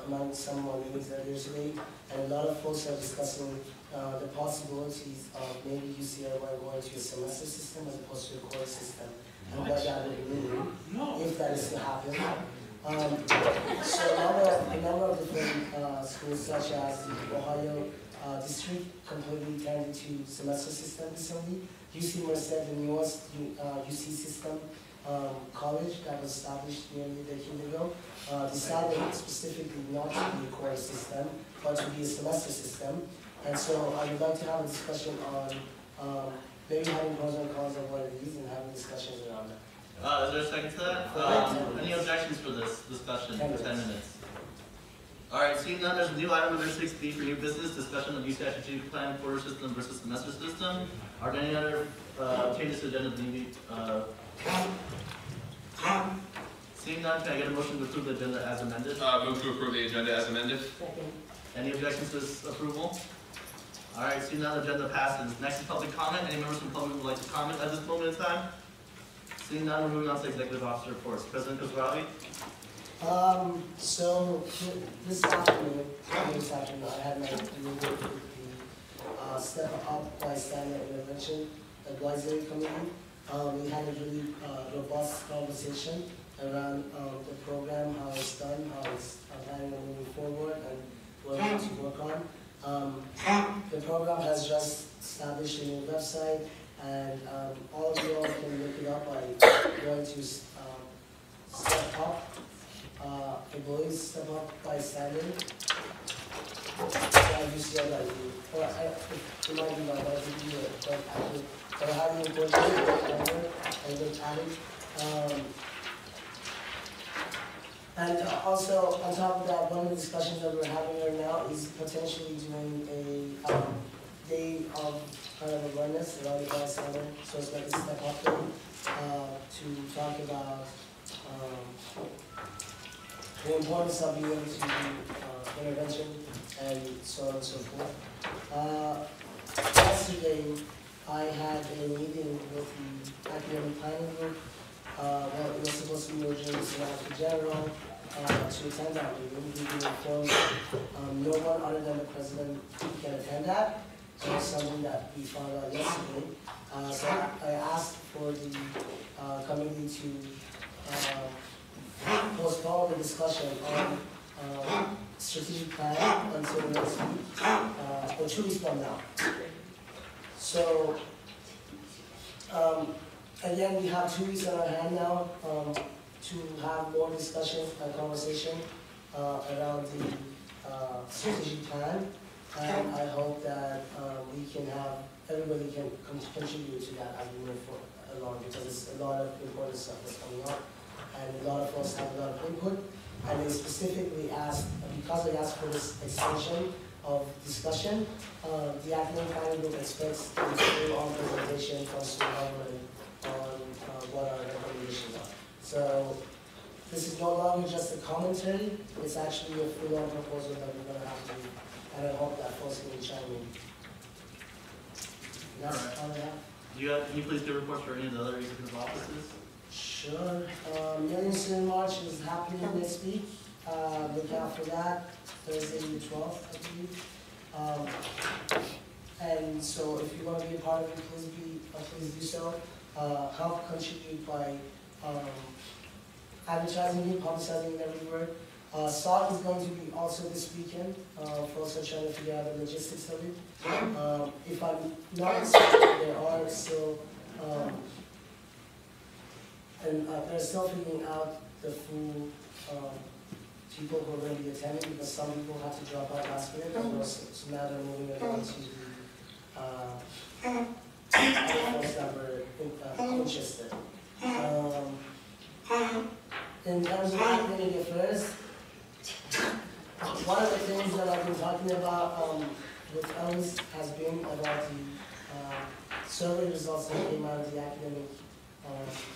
among some more meetings earlier today, and a lot of folks are discussing the possibilities of maybe UCLY going to a semester system as opposed to a quarter system, and what that would mean if that is to happen. So a number of different schools, such as the Ohio district, completely turned into semester system recently. UC Merced, the newest UC system college that was established nearly a decade ago, decided specifically not to be a quarter system, but to be a semester system. And so I would like to have a discussion on maybe having pros and cons of what it is and having discussions around that. Is there a second to that? Any objections for this discussion for 10 minutes? All right, seeing none, there's a new item under 6B for new business, discussion of UC strategic plan, quarter system versus semester system. Are there any other changes to the agenda that need Seeing none, can I get a motion to approve the agenda as amended? Move to approve the agenda as amended. Second. Any objections to this approval? All right, seeing none, the agenda passes. Next is public comment. Any members from the public who would like to comment at this moment in time? Seeing none, we're moving on to executive officer reports. President Khosravi? So this afternoon, I had my meeting with the Step Up by Standard Intervention Advisory Committee. We had a really robust conversation around the program, how it's done, how it's planning on moving forward, and what we need to work on. The program has just established a new website, and all of you all can look it up by going to Step Up. I believe Step Up by Standard. UCLI, or it might be my wife to do it, but I have you go to it and look at it. And also, on top of that, one of the discussions that we're having right now is potentially doing a day of kind of awareness around the center, so it's like a Step Up day, to talk about the importance of being able to do intervention and so on and so forth. Yesterday, I had a meeting with the academic planning group. Well, it was supposed to be originally Senator General to attend that meeting. We were informed no one other than the president can attend that. So it's something that we found out yesterday. So I asked for the committee to postpone the discussion on strategic plan until next week, or 2 weeks from now. So, again, we have 2 weeks on our hand now to have more discussion and conversation around the strategic plan, and I hope that we can have, everybody can contribute to that as we move along, because it's a lot of important stuff that's coming up, and a lot of folks have a lot of input, and they specifically asked, because they asked for this extension of discussion, the academic planning group expects a full-on presentation from student government on what our recommendations are. So this is no longer just a commentary, it's actually a full-on proposal that we're going to have to do, and I hope that folks can chime in. And that's all I have. Can you please give reports for any of the other executive offices? Sure. Million Student March is happening next week. Look out for that, Thursday the 12th, I believe. And so if you want to be a part of it, please do so. Help contribute by advertising it, publicizing it everywhere. SOC is going to be also this weekend. Folks are trying to figure out the logistics of it. If I'm not mistaken, there are still, they're still figuring out the full people who are going to be attending, because some people had to drop out last minute, so now they're moving it on to the folks that were interested. In terms of academic affairs, one of the things that I've been talking about with Ellis has been about the survey results that came out of the academic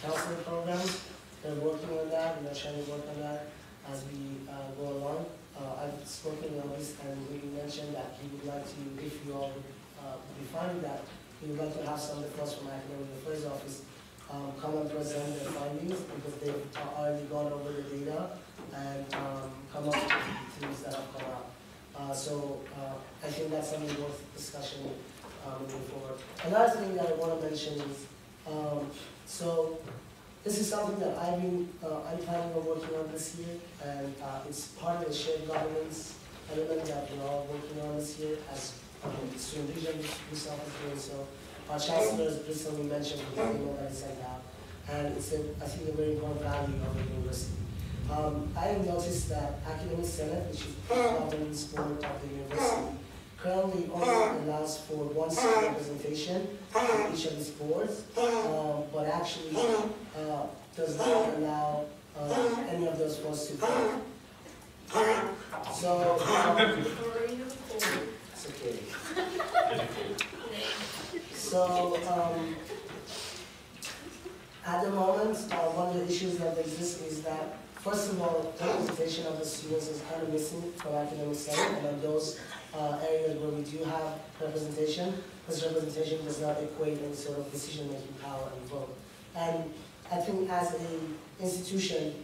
counseling programs. They're working on that, and they're trying to work on that as we go along. I've spoken to Ellis, and he mentioned that he would like to, if you all would be fine with that, he would like to have some of the folks from academic affairs office come and present their findings, because they've already gone over the data and come up with the things that have come out. So I think that's something worth discussion moving forward. Another thing that I want to mention is, so this is something that I'm planning on working on this year, and it's part of the shared governance element that we're all working on this year as the student region itself is doing so. Our chancellor has recently mentioned the email that he sent out, and it's, I think, a very important value of the university. I have noticed that Academic Senate, which is the governance board of the university, currently only allows for one student representation in each of these boards, but actually does not allow any of those boards to vote. So, it's okay. So, at the moment, one of the issues that exist is that, first of all, representation of the students is kind of missing from Academic Senate, and on those areas where we do have representation, this representation does not equate any sort of decision-making power and vote. And I think as an institution,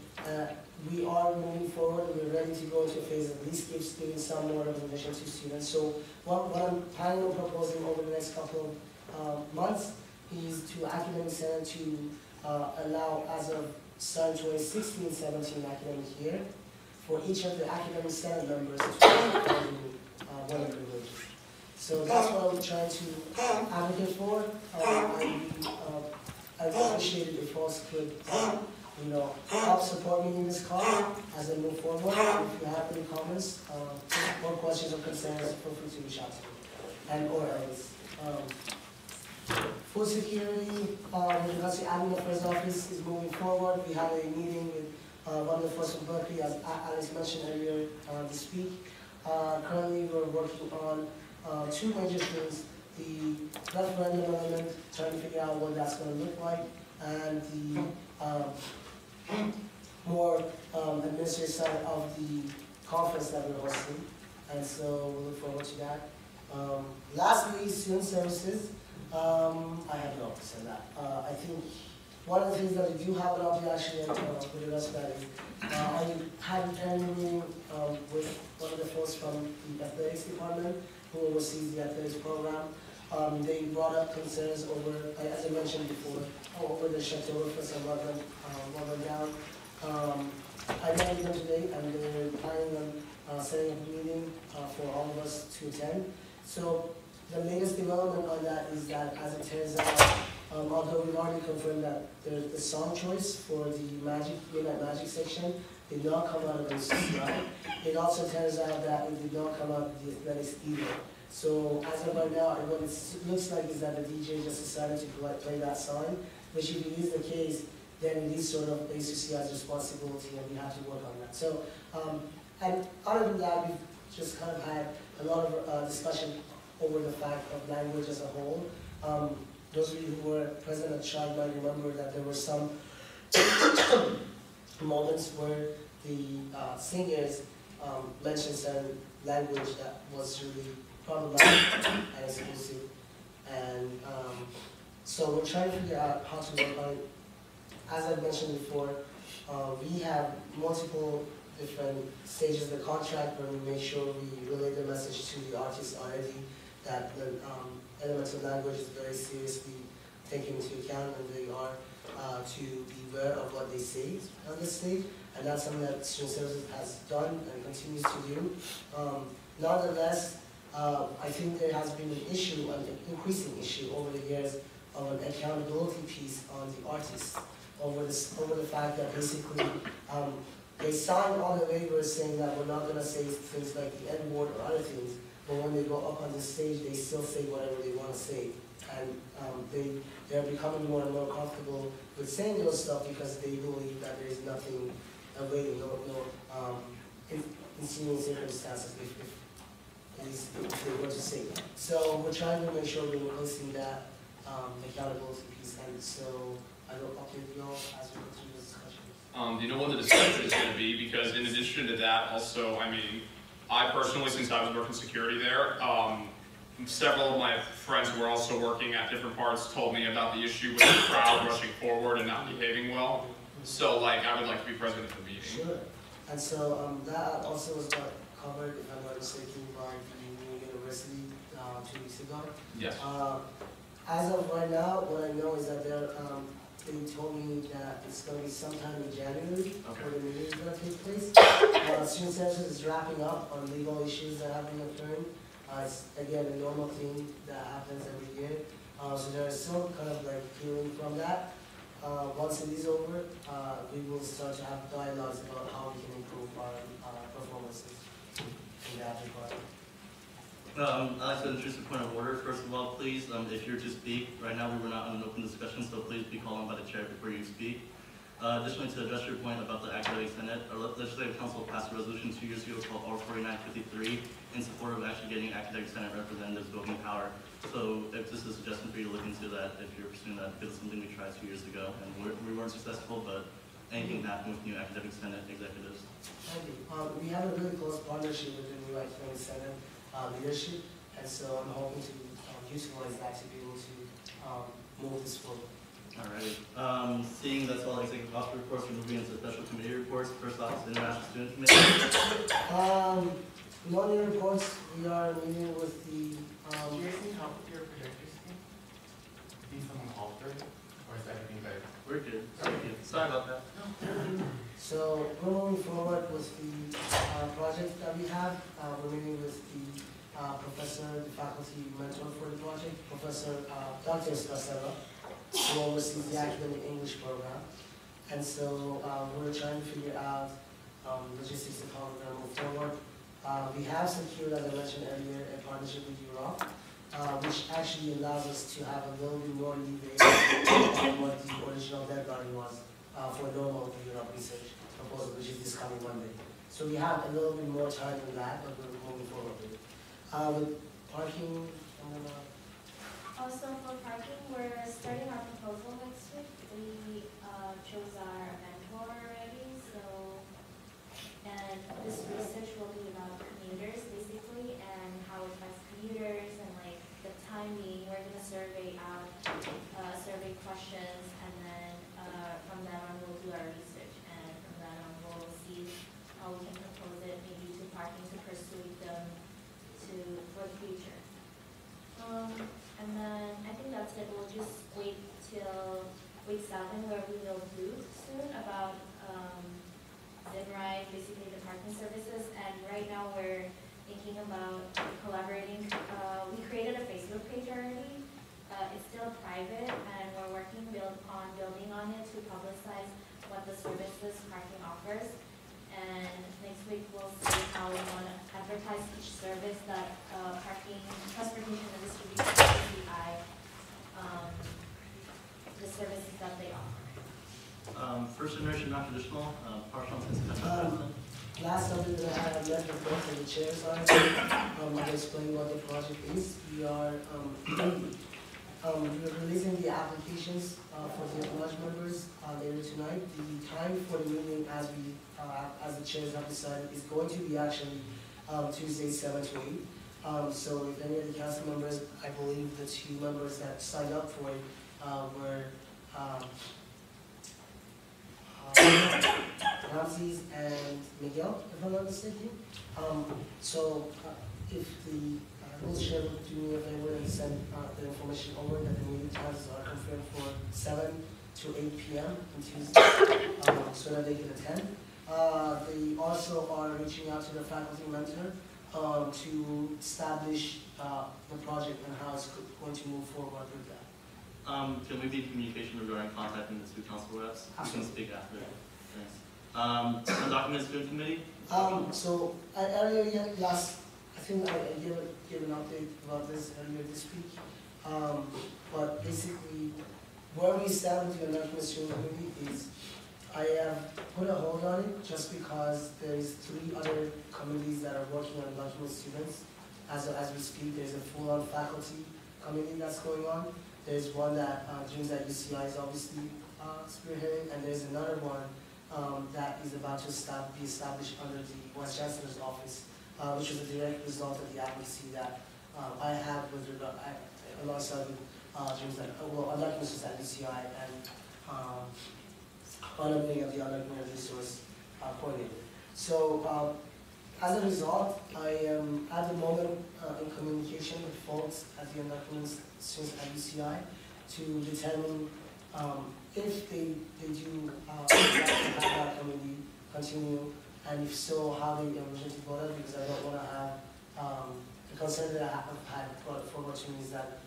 we are moving forward, and we're ready to go into a phase of at least giving some more representation to students. So what I'm planning on proposing over the next couple of months is to Academic Senate to allow, as of starting 2016-17 academic year, for each of the Academic Senate members to one of the religions. So that's what I'm trying to advocate for. I appreciate it if folks could, help support me in this cause as I move forward. If you have any comments, or questions or concerns, feel free to reach out to me, and or else. Food security, with regards to Admin Affairs Office, is moving forward. We had a meeting with one of the folks from Berkeley, as Alex mentioned earlier this week. Currently, we're working on two major things: the referendum element, trying to figure out what that's going to look like, and the more administrative side of the conference that we're hosting. And so we look forward to that. Lastly, student services. I have no to say that. I think one of the things that we do have an update actually with regards to that is I had an annual meeting with one of the folks from the athletics department who oversees the athletics program. They brought up concerns over, as I mentioned before, over the chateau for some rubber down. I met with them today, and they're planning on setting up a meeting for all of us to attend. So the latest development on that is that, as it turns out, although we've already confirmed that the song choice for the Midnight Magic section did not come out of ASUCI, it also turns out that it did not come out of the athletics either. So as of right now, what it looks like is that the DJ just decided to play that song, which if it is the case, then it is sort of ASUCI's responsibility, and we have to work on that. So, and other than that, we've just kind of had a lot of discussion over the fact of language as a whole. Those of you who were present at CHI might remember that there were some moments where the singers mentioned certain language that was really problematic and exclusive. And so we're trying to figure out how to work on it. As I mentioned before, we have multiple different stages of the contract where we make sure we relay the message to the artists already that the elements of language is very seriously taken into account, and they are to be aware of what they say on this stage, and that's something that Student Services has done and continues to do. Nonetheless, I think there has been an issue, an increasing issue over the years of an accountability piece on the artists over the fact that basically they sign all the waivers saying that we're not going to say things like the N-word or other things, but when they go up on the stage, they still say whatever they want to say. And they're becoming more and more comfortable with saying those stuff because they believe that there is nothing awaiting, no insinuating circumstances if they were to say. So we're trying to make sure we're replacing that accountability piece, and so I will update you all as we go through this discussion. Do you know when the discussion is going to be? Because in addition to that, also, I mean, I personally, since I was working security there, several of my friends who were also working at different parts told me about the issue with the crowd rushing forward and not behaving well. So, like, I would like to be present at the meeting. Sure. And so that also was covered, if I'm not mistaken, by the New University 2 weeks ago. Yes. As of right now, what I know is that they told me that it's going to be sometime in January where the meeting is going to take place. Student Services is wrapping up on legal issues that have been occurring. It's, again, a normal thing that happens every year. So there is still kind of like healing from that. Once it is over, we will start to have dialogues about how we can improve our performances in that regard. I'd like to introduce a point of order. First of all, please, if you're to speak, right now we were not in an open discussion, so please be called on by the chair before you speak. Additionally, to address your point about the Academic Senate, our Legislative Council passed a resolution 2 years ago called R4953 in support of actually getting Academic Senate representatives voting power. So if this is a suggestion for you to look into that if you're pursuing that, because it's something we tried 2 years ago and we weren't successful, but anything can happen with new Academic Senate executives. Thank you. We have a really close partnership with the new Academic Senate leadership, and so I'm hoping to utilize that to be able to move this forward. Alrighty. Seeing that's all executive officer reports, we're moving into special committee reports. First off, is International Student Committee. No new reports. We are meeting with the. Do you guys need help with your projector screen? Need someone alter it, or is everything good? We're good. Sorry about that. So we're moving forward with the project that we have. We're meeting with the professor, the faculty mentor for the project, Professor Dr. Scarcella, who oversees the academic English program. And so we're trying to figure out logistics of how we're going to move forward. We have secured, as I mentioned earlier, a partnership with Europe, which actually allows us to have a little bit more leeway on what the original deadline was for normal Europe research proposal, which is this coming Monday. So we have a little bit more time than that, but we're moving forward with it. With parking, I'm going to... Also for parking, we're starting our proposal next week. We chose our mentor already, so, and this research will be about commuters basically, and how it affects commuters, and like the timing. We're going to survey out, survey questions, and then from that on we'll do our research, and from that on we'll see how we can propose it maybe to parking to persuade them for the future. And then I think that's it. We'll just wait till week 7 where we will booths. advertise what the services parking offers. And next week we'll see how we want to advertise each service that parking, transportation and distribution ASUCI, the services that they offer. First generation non-traditional, partial Last update that I have left with both of the chairs on, I'll explain what the project is. We are we're releasing the applications for the at-large members later tonight. The time for the meeting, as the chairs have decided, is going to be actually Tuesday 7 to 8. So if any of the council members, I believe the 2 members that signed up for it were Ramses and Miguel, if I'm not mistaken. If the rules chair would do me a favor and send the information over that the meeting times are confirmed for 7 to 8 p.m. on Tuesday, so that they can attend. They also are reaching out to the faculty mentor to establish the project and how it's going to move forward with that. Can we be in communication regarding contacting the 2 council reps? We can speak after. Thanks. Undocumented student committee? Earlier I think I gave an update about this earlier this week. But basically, where we stand with the undocumented student committee is I have put a hold on it just because there's 3 other committees that are working on undocumented students. As we speak, there's a full-on faculty committee that's going on. There's one that James at UCI is obviously spearheading, and there's another one that is about to be established under the Vice Chancellor's office, which is a direct result of the advocacy that I had with regard, alongside James undocumented students at UCI and honoring of the undocumented resource coordinator. So as a result, I am at the moment in communication with folks at the undocumented students at UCI to determine if they do have that committee continue, and if so, how they envision to vote it, because I don't want to have the concern that I have had brought forward to me is that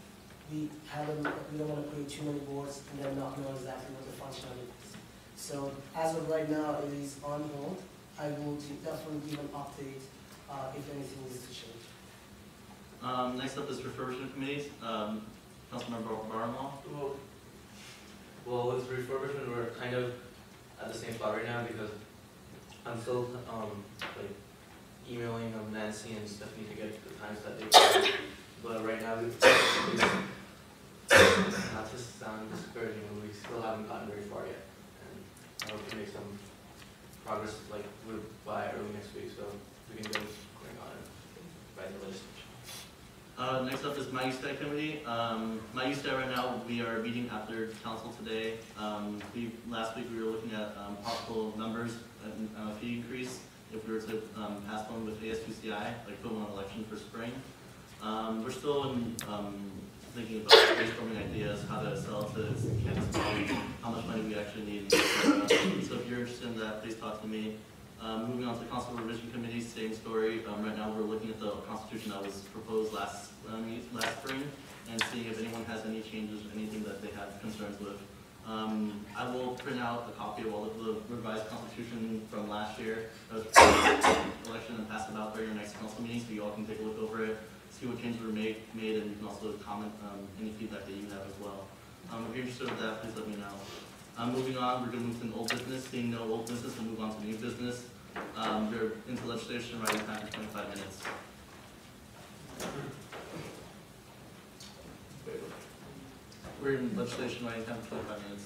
we don't want to create too many boards and then not know exactly what the function of it is. So as of right now, it is on hold. I will definitely give an update if anything needs to change. Next up is refurbishment committees. Councilmember Barnwell. Well, with refurbishment, we're kind of at the same spot right now because I'm still like emailing Nancy and Stephanie to get the times that they can. But right now, not to sound discouraging, we still haven't gotten very far yet, and I hope to make some progress like by early next week, so we can get going on it by the legislature. Next up is My USTEC committee. My USTEC right now, we are meeting after council today. Last week we were looking at possible numbers and fee increase if we were to pass one with ASUCI, like put one election for spring. We're still thinking about brainstorming ideas, how to sell to campus, how much money we actually need. So if you're interested in that, please talk to me. Moving on to the Council Revision Committee, same story. Right now we're looking at the Constitution that was proposed last spring and seeing if anyone has any changes, anything that they have concerns with. I will print out a copy of all of the revised Constitution from last year, election, and pass it out during your next council meeting so you all can take a look over it, see what changes were made, and you can also comment any feedback that you have as well. If you're interested in that, please let me know. Moving on, we're going to move to an old business. Seeing no old business, we'll move on to new business. We're into legislation, writing time for 25 minutes. We're in legislation, writing time for 25 minutes.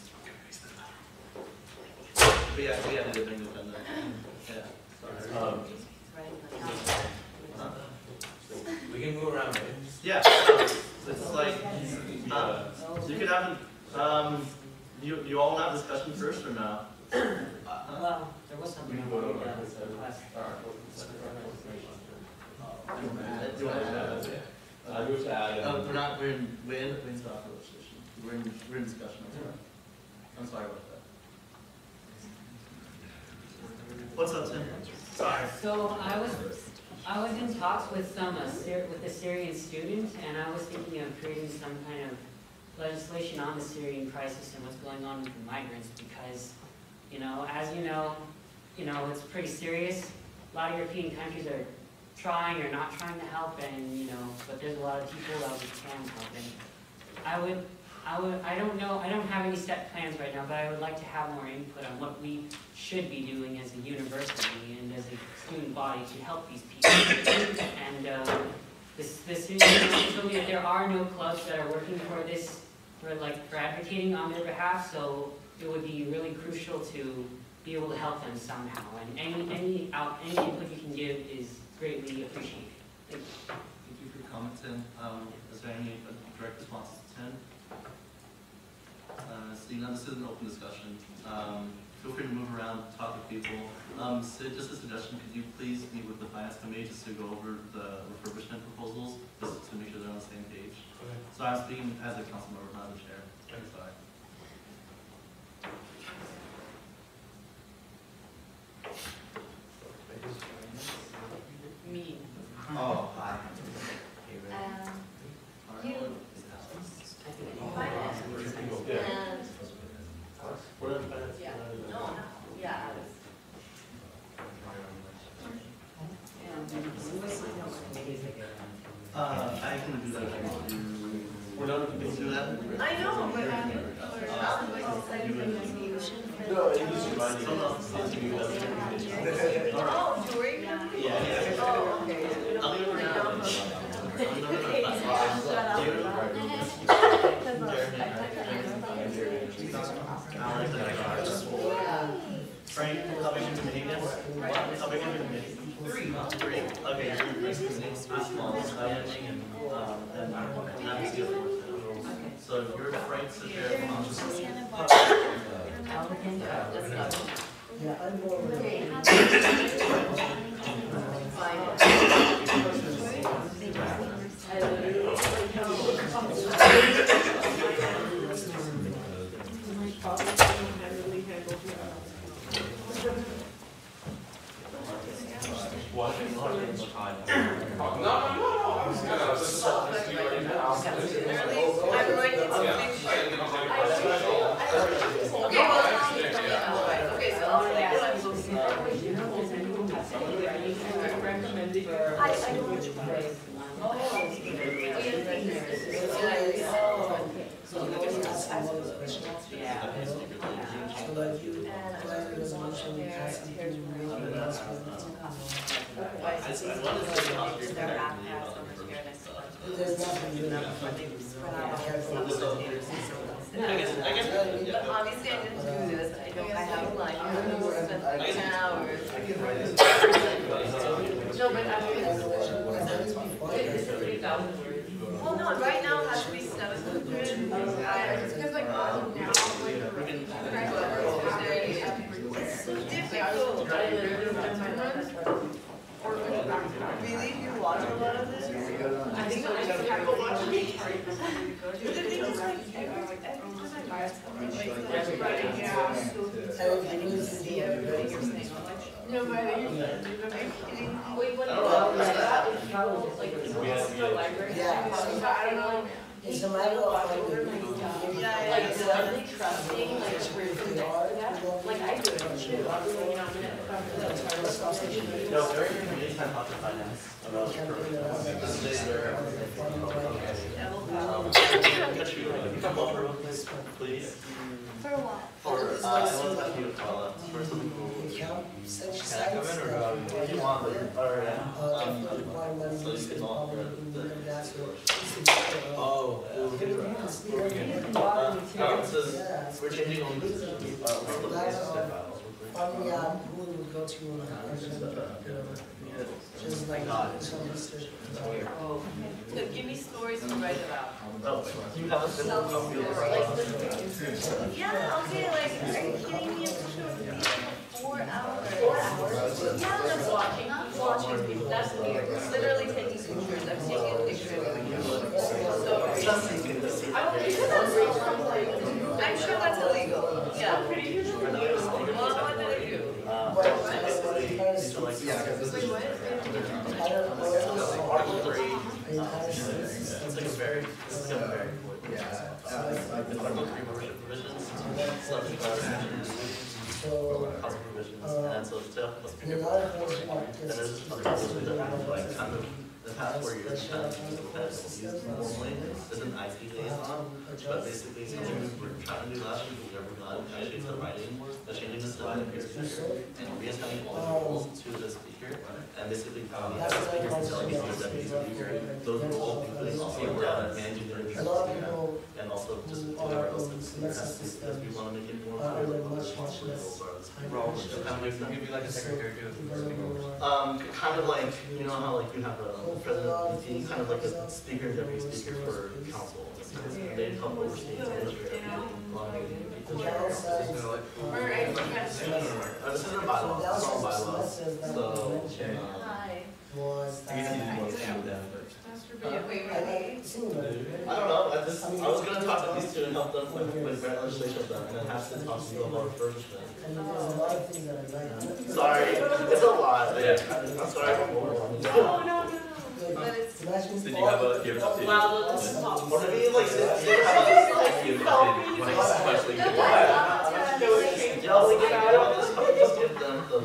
But yeah, we had to do the agenda. Yeah, sorry. We can move around, right? Yeah, it's like, you could have, you all want to have discussion first or no? Well, there was something on the last. We're in talk legislation. We're in discussion. I'm sorry about that. What's up, Tim? Sorry. So I was in talks with with a Syrian student, and I was thinking of creating some kind of legislation on the Syrian crisis and what's going on with the migrants, because As you know, it's pretty serious. A lot of European countries are trying or not trying to help, and but there's a lot of people that we can help. And I don't know, I don't have any set plans right now, but I would like to have more input on what we should be doing as a university and as a student body to help these people. And this is that there are no clubs that are working for this, for advocating on their behalf, so it would be really crucial to be able to help them somehow. And any input you can give is greatly appreciated. Thank you. Thank you for your comment, Tim. Is there any direct responses to Tim? Seeing none, this is an open discussion. Feel free to move around, talk with people. So just a suggestion, could you please meet with the finance committee just to go over the refurbishment proposals, just to make sure they're on the same page? Okay. So I'm speaking as a council member, not the chair. Sorry. Me. Oh, hi. You. Finance. And. Yeah. No. Yeah. I can do that. We're done with do that? I know, but No, it needs to be mine. Oh, jewelry? Yeah. Oh, okay. I'll leave it now. Frank, how big is the committee again? How big is the committee? Three. Okay, so you're Frank, so Yeah, I'm more. What? There's nothing you know. But obviously I didn't do this, I have a life, I'm gonna spend like 10 hours. No, but it's 3,000 words. Well, no, right now it has to be 700. It's because like now, so difficult. Really, you watch a lot of this? I think I have to watch it. The thing is like, every time I buy something, like, yeah. No, but are you kidding? Wait, what? I don't know. It's a matter of like, Like, suddenly trusting, like, like I do it too. No, during your committee time, talk to finance about come over real quick, please. For what? I want you to call up for some account such Can I come in or if you want, or so you can all Oh. We're changing on who would go to just like some research. So give me stories to write about. You have a simple Yeah, okay, like, are you kidding me? I'm for 4 hours. 4 hours? Yeah, that's watching people. That's weird. Literally taking pictures. I'm taking a picture of everything. I'm sure that's illegal. Yeah. Well, what did I do? It's like a very important. Article 3 membership provisions. So, council provisions, and so to help us in figure another out thing, and there's other provisions that have like kind of the past 4 years kind of used formally as an IT liaison, but basically something we were trying to do last year, we never got actually to writing, the changing the stuff in the speaker and reassigning all the roles to the speaker, and basically we have the speakers and delegates to the deputy speaker. Those roles including also managing the administration and also just whatever else the speaker has to do, because we want to make it more clear what the responsibilities are of the speaker. So kind of like Give me like a secretary to kind of like, you know how like you have a president, VP, kind of like a speaker and deputy speaker for council. And they help oversee the administrative. This is a bylaw, it's all bylaws. So, I guess you didn't want to come down first. I don't know, I was gonna talk to these two and help them with grant legislation with them, and then have to talk to you about refurbishment. Sorry, it's a lot. I'm sorry. No. But it's. Did you have a, do you have an update? Well, Or maybe like, Do you have an update, like, especially given just give them the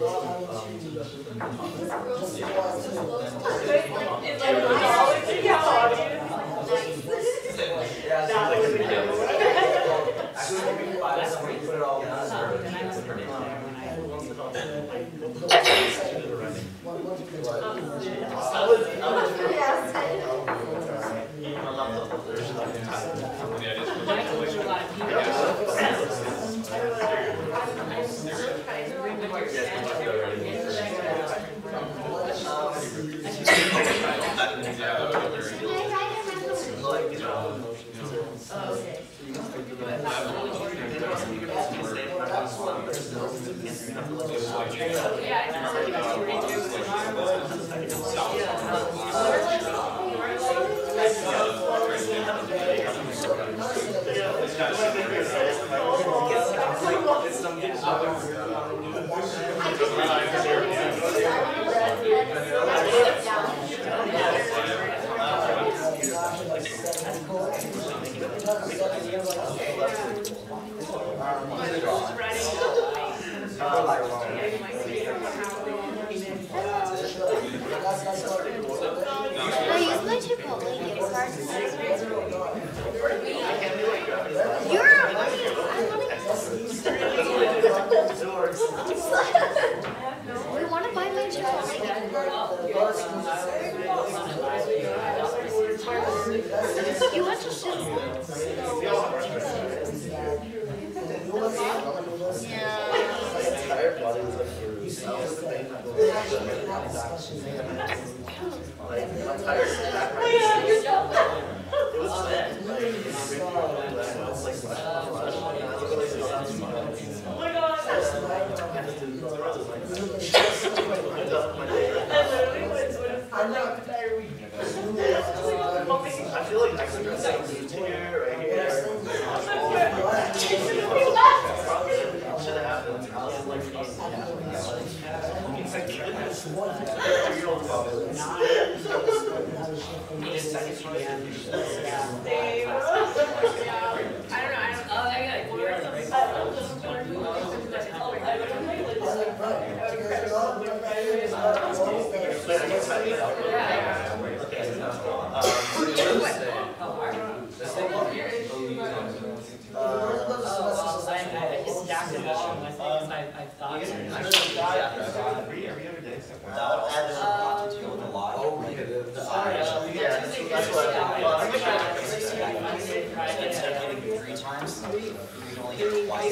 We want to buy my You want to sit? I feel like I could dress up here, right here. Should have happened. I was like,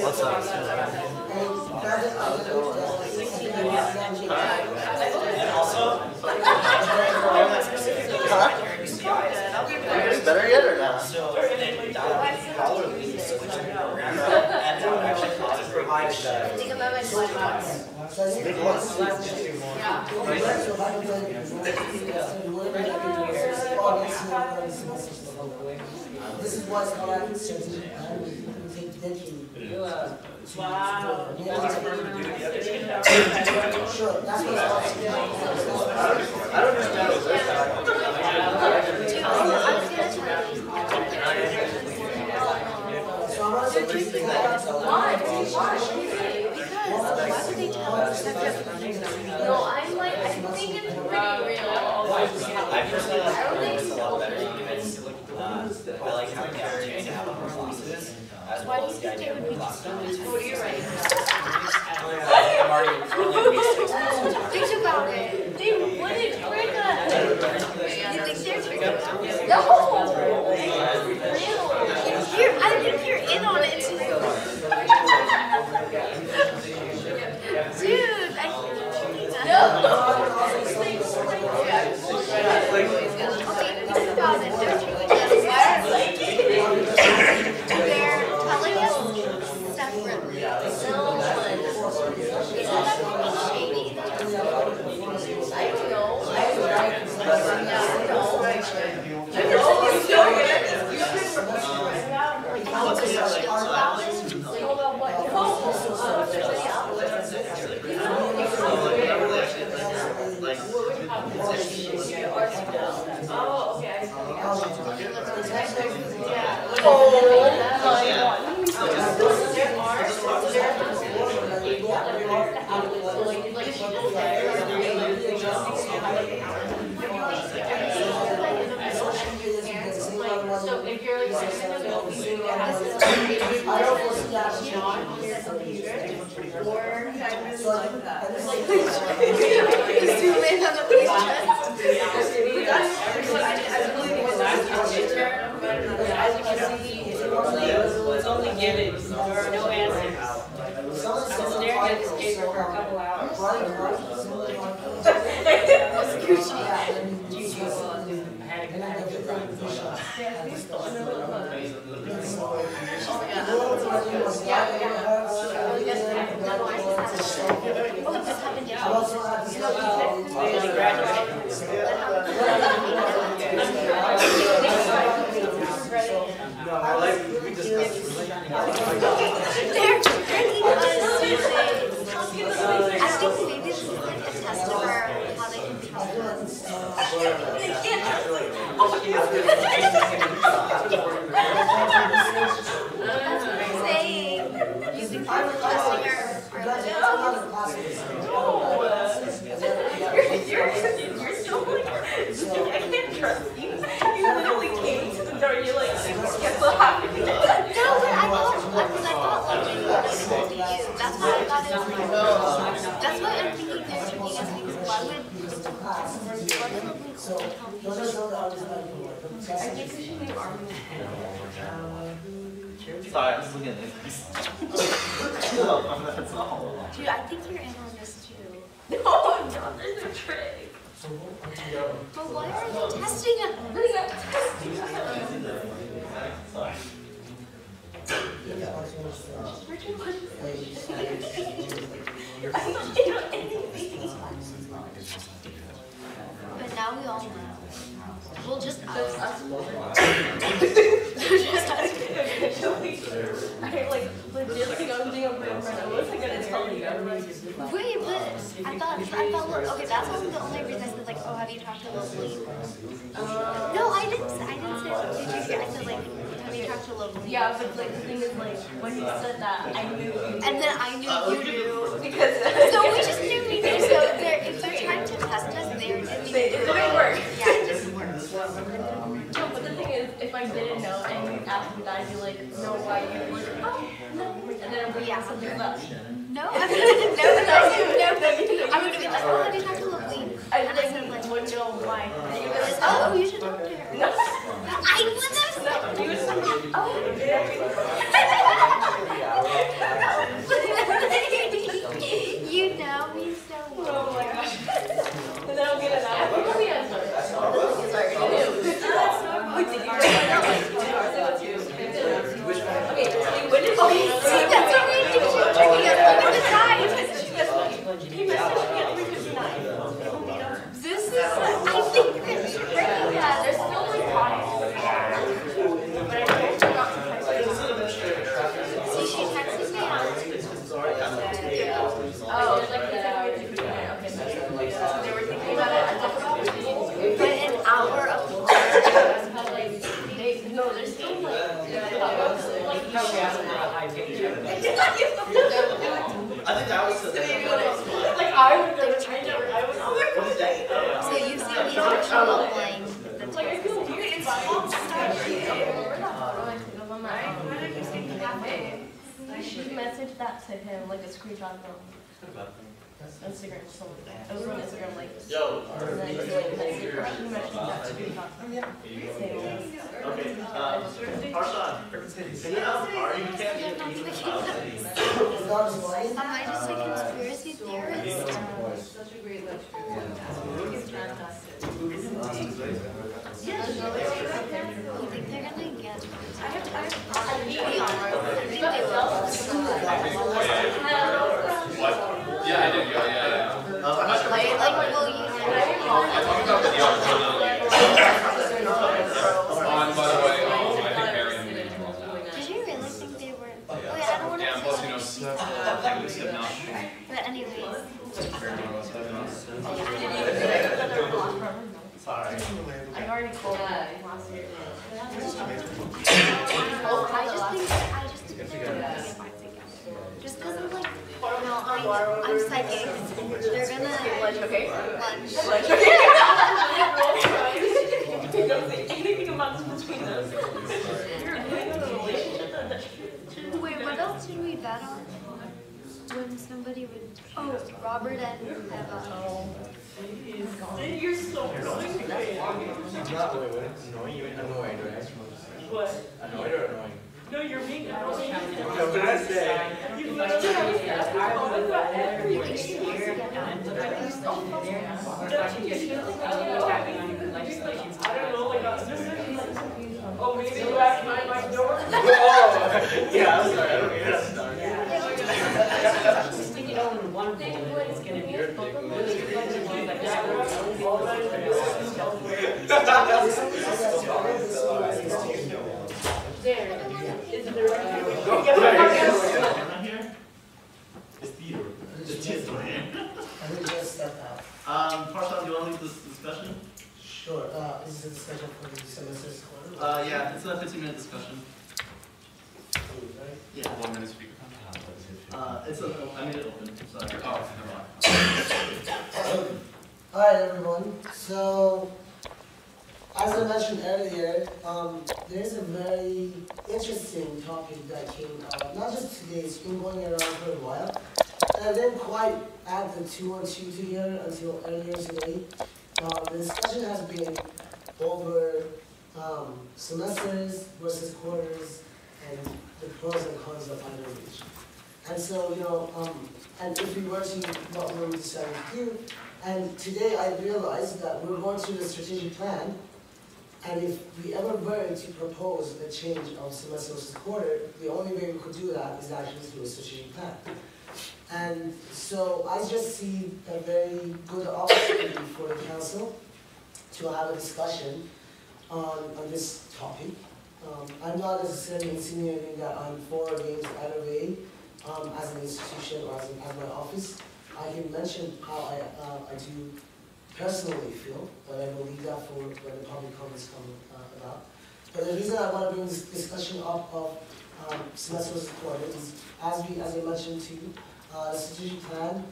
What's up? And also, is better yet or not? So then that would be switching the program, and that would actually cause it provide Think about my slide. big ones. This is what's called certain and we take dedicated. Wow. Sure, that's what I don't understand what this So I'm gonna say thing that you tell them. No, I'm like, I think it's pretty real. I personally like it's a lot better because I like having the opportunity to have more classes as well as the idea of more classes. What do you write? I'm already week 6. Think about it. They wouldn't trick us. You think they're tricking us? No! I think you're in on it too. Dude, I think they're tricking us. No! Okay, think about it. They're tricking us. They're telling us separately. Isn't that really shady though? I don't know. Oh, okay, I see. So if you're like sitting in the middle, you on your computer or zoom in on the As you can see, it's only given, there are no answers. I'm staring at this paper for a couple hours. Sorry, I'm just looking at this. Dude, I think you're in on this too. No, I'm not. There's a trick. But why are you testing it? Sorry. But now we all know. We'll just us. I like legit think I was being a boyfriend. I wasn't gonna tell you. Wait, but I thought, look, okay, that's only the only reason I said like, oh, have you talked to Lovely? No, I didn't say, did you hear? I said like, have you talked to Lovely? Yeah, but like the thing is like, when you said that, I knew. And then I knew you knew. Because. So we just knew we knew. So if they're trying to test us, it didn't work. Yeah, it didn't work. No, but the thing is, if I didn't know and you asked me that, I'd be like, no, why you? Like, oh, no. And then I'm like, yeah, something's up. No, I'm gonna no. I'm gonna be like, oh, have you talked to Lovely? I would know why. Oh, you should talk to her. No. I wouldn't have said. You would. Oh, you know me so well. Oh my gosh. And then I'll get it out. I think the answer. Sorry, you knew. That's normal. Did you okay, when did you See, that's how we do shit tricking us. Look at the time. He messaged me at 3:59. This is, I think it's tricking us. There's still like time. But I don't forgot to text you. See, she texted me out. Oh, it's like he's like, okay, so they were thinking about it. But an hour of no, there's still like, I think that was the following the Like, I feel weird. It's all stuff. We're not following him on my own. Why don't you say cafe? She messaged that to him, like a screenshot from Instagram or something. It was on Instagram, like. Yo. And then he like messaged her. She messaged that screenshot from him. Okay, Harshan, can you help? You can't get me the Am I just a conspiracy theorist? Such a great lecture. It's fantastic. You think they're gonna get? What? Yeah, I did, yeah. Like, will you? I talked about the on, by the way, I think Barry and me as well. Did you really think they were? Oh yeah, I don't want to. Yeah, plus, you know, technically said not. But anyways. Sorry. I already called him last year. I just think just because I'm like, no, I'm psychic. They're gonna lunch, okay? Lunch. Anything about between us. Wait, what else did we bet on? When somebody would, Robert and Eva. You're so annoying. Not annoying, you annoyed, right? What? Annoyed or annoying? No, you're being annoying. What did I say? You literally have to call about I don't know, like, oh, maybe you asked my door? Oh, yeah, I'm sorry, I don't mean to start. Just stick it all in one bowl, and it's gonna be really like There. Is there It's Theodore. It's Theodore. I will just step out. Harshan, do you want to lead this discussion? Sure, is this a discussion for the semester's quarter? Yeah, it's a 15-minute discussion. Yeah. 1 minute speaker. I made it open, sorry. Oh, never mind. Alright everyone, so as I mentioned earlier, there's a very interesting topic that came up, not just today, it's been going around for a while. And I didn't quite add the 2 and 2 together until earlier today. The discussion has been over semesters versus quarters and the pros and cons of either of each. And so, and if we were to, what we decided to do, and today I realized that we're going through the strategic plan, and if we ever were to propose a change of semester versus quarter, the only way we could do that is actually through a strategic plan. And so I just see a very good opportunity for the council to have a discussion on this topic. I'm not necessarily insinuating that I'm for or against either way as an institution or as my office. I can mention how I do personally feel, but I will leave that for when the public comments come about. But the reason I want to bring this discussion up of semester versus quarter is, as I mentioned to you, the strategic plan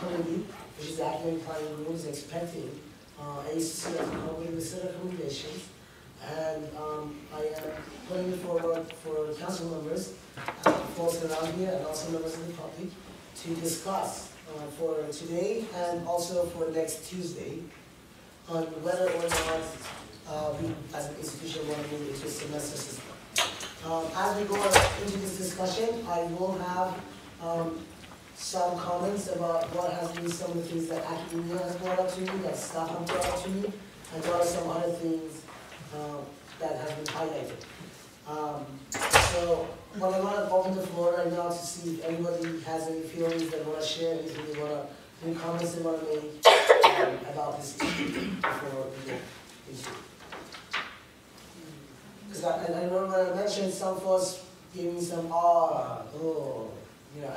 committee, which is the academic planning group, is expecting ASUCI to come with a set of recommendations, and I am putting it forward for the council members, folks around here, and also members of the public, to discuss for today and also for next Tuesday on whether or not we as an institution want to move into a semester system. As we go into this discussion, I will have some comments about what has been some of the things that academia has brought up to me, that staff have brought up to me, and what are some other things that have been highlighted. So what I want to open the floor right now to see if anybody has any feelings they want to share, any comments they want to make about this issue before we go into it. Because I remember when I mentioned some folks gave me some I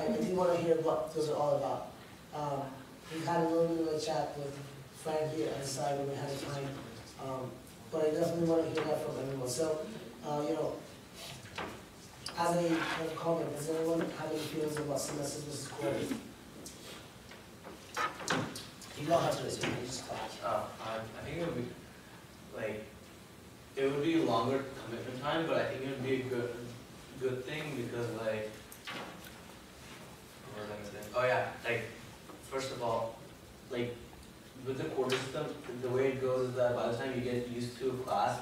didn't want to hear what those are all about. We had a little bit of a chat with Frank here on the side when we had time, but I definitely want to hear that from everyone. So, as a comment, does anyone have any feelings about semesters versus quarters? You don't have to listen, you just talk. I think it would be, like, it would be longer commitment time, but I think it would be a good thing because, like, what was I gonna say? Oh yeah, like, first of all, like, with the quarter system, the way it goes is that by the time you get used to a class,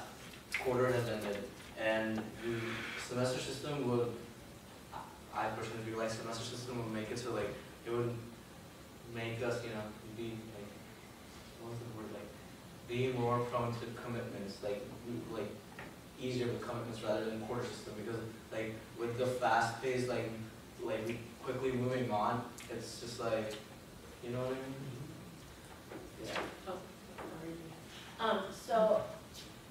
quarter has ended. And the semester system would, I personally feel like semester system would make it so, like, it would make us, you know, be, like, what was the word, like, be more prone to commitments, like easier with commitments rather than quarter system, because, like, with the fast pace, like we quickly moving on, it's just like, you know what I mean? Yeah. So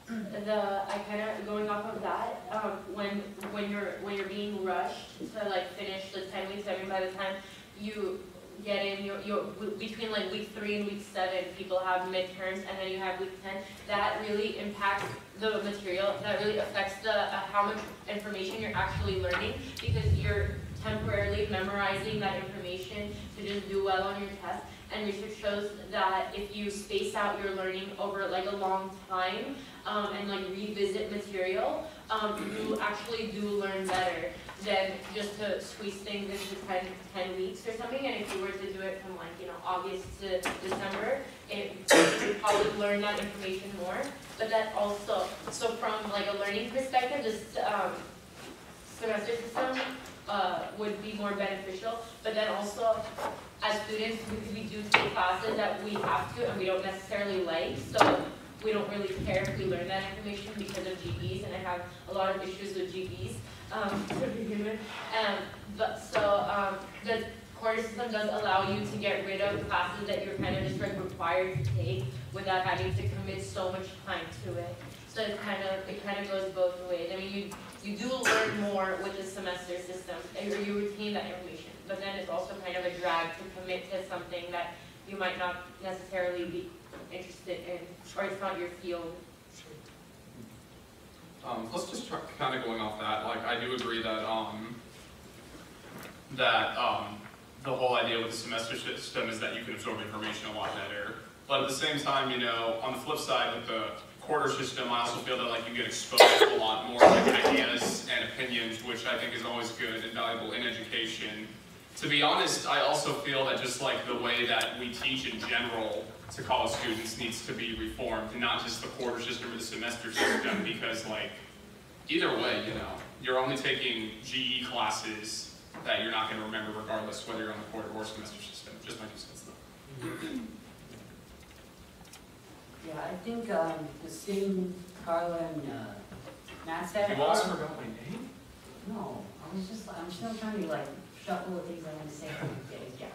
I kind of going off of that, when you're being rushed to like finish the 10 weeks, I mean by the time you get in, you're between like week 3 and week 7, people have midterms, and then you have week 10. That really impacts the material. That really affects the how much information you're actually learning, because you're temporarily memorizing that information to just do well on your test. And research shows that if you space out your learning over like a long time and like revisit material, you actually do learn better than just to squeeze things into 10 weeks or something. And if you were to do it from like, you know, August to December, you would probably learn that information more. But that also, so from like a learning perspective, this semester system would be more beneficial. But then also, as students, because we do take classes that we have to and we don't necessarily like, so we don't really care if we learn that information because of GEs, and I have a lot of issues with GEs to begin with. But so the quarter system does allow you to get rid of classes that you're kind of just like required to take without having to commit so much time to it. So it kind of goes both ways. I mean, you do learn more with the semester system, or you retain that information. But then it's also kind of a drag to commit to something that you might not necessarily be interested in, or it's not your field. Let's just try, kind of going off that, like I do agree that the whole idea with the semester system is that you can absorb information a lot better. But at the same time, you know, on the flip side with the quarter system, I also feel that like you get exposed to a lot more like, ideas and opinions, which I think is always good and valuable in education. To be honest, I also feel that just like the way that we teach in general to college students needs to be reformed, and not just the quarter system or the semester system, because like either way, you know, you're only taking GE classes that you're not going to remember regardless whether you're on the quarter or semester system. Just my 2 cents though. Yeah, I think the same Carla and Matt said. You almost forgot my name? No, I'm still trying to like shuffle the things I want to say. Yeah.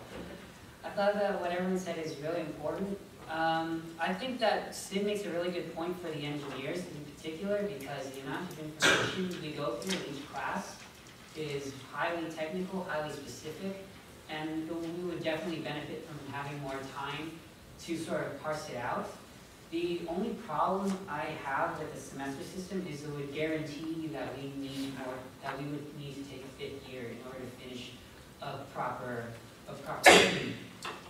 I thought that what everyone said is really important. I think that Sid makes a really good point for the engineers in particular, because the amount of information we go through in each class is highly technical, highly specific, and we would definitely benefit from having more time to sort of parse it out. The only problem I have with the semester system is it would guarantee that we would need to take a 5th year in order to finish a proper degree.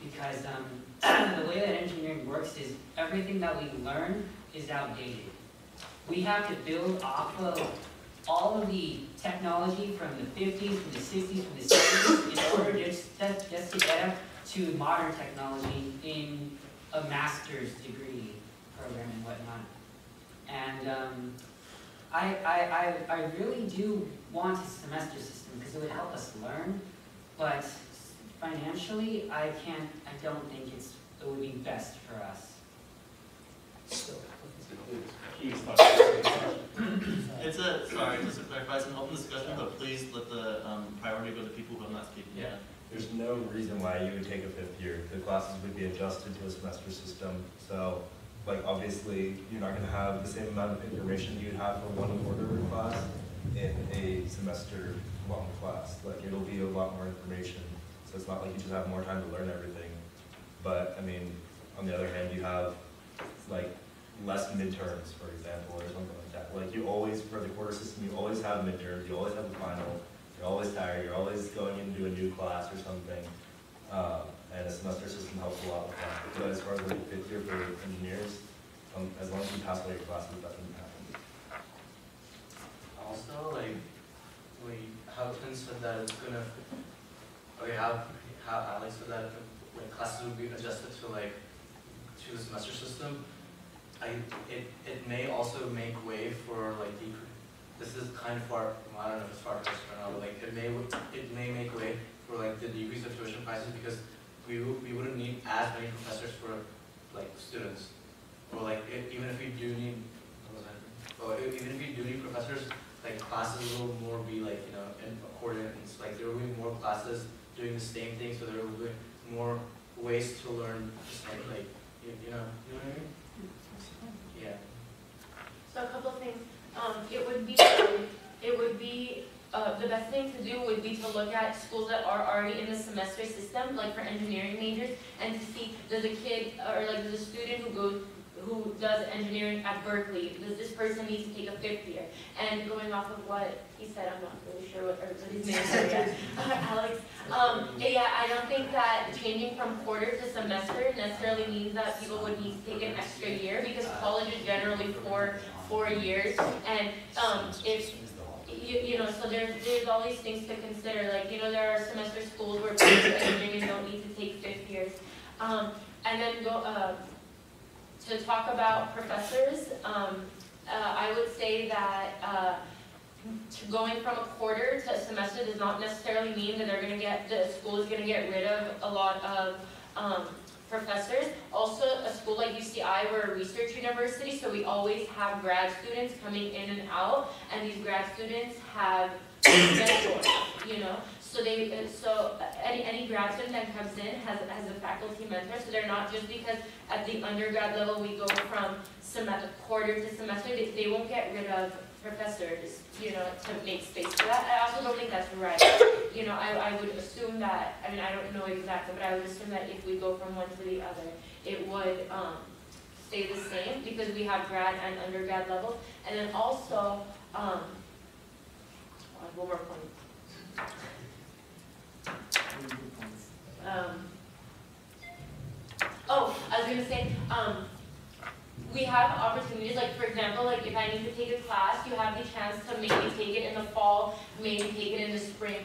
Because the way that engineering works is everything that we learn is outdated. We have to build off of all of the technology from the 50s, from the 60s, from the 70s in order just to get up to modern technology in a master's degree program and whatnot. And I really do want a semester system because it would help us learn, but financially, I don't think it would be best for us. Sorry, just to clarify, it's an open discussion, but please let the priority go to people who are not speaking. Yeah. There's no reason why you would take a 5th year. The classes would be adjusted to a semester system. So, like, obviously, you're not going to have the same amount of information you'd have for 1 quarter class in a semester-long class. Like, it'll be a lot more information. So it's not like you just have more time to learn everything. But, I mean, on the other hand, you have, like, less midterms, for example, or something like that. Like, you always, for the quarter system, you always have midterms, you always have a final, you're always tired, you're always going into a new class or something. And a semester semester system helps a lot with that. But as far as like fifth year for engineers, as long as you pass all your classes, that doesn't happen. Also, like, how Clint said that it's gonna, okay, how Alex said that like classes would be adjusted to like to the semester system. It may also make way for like this is kind of far. Well, I don't know if it's far fetched or not, but like it may make way for like the decrease of tuition prices because we wouldn't need as many professors for like students, or like even if we do need, even if we do need professors, like classes will more be like in accordance. Like there will be more classes doing the same thing, so there will be more ways to learn the same. Like you know what I mean? Yeah. So a couple of things. It would be the best thing to do would be to look at schools that are already in the semester system, like for engineering majors, and to see does a kid or like does a student who does engineering at Berkeley, does this person need to take a fifth year? And going off of what he said, I'm not really sure what his name is yet, Alex. Yeah, I don't think that changing from quarter to semester necessarily means that people would need to take an extra year because college is generally 4 years, and if so there's all these things to consider. Like there are semester schools where people do engineering and don't need to take fifth years, and then to talk about professors, I would say that going from a quarter to a semester does not necessarily mean that the school is going to get rid of a lot of professors. Also, a school like UCI, we're a research university, so we always have grad students coming in and out, and these grad students have mentors, So any grad student that comes in has a faculty mentor, so they're not just because at the undergrad level we go from quarter to semester, they won't get rid of professors, to make space for that. I also don't think that's right. I would assume that, I don't know exactly, but I would assume that if we go from one to the other, it would stay the same because we have grad and undergrad levels. And then also, one more point. I was going to say, we have opportunities, like for example, like if I need to take a class, you have the chance to maybe take it in the fall, maybe take it in the spring.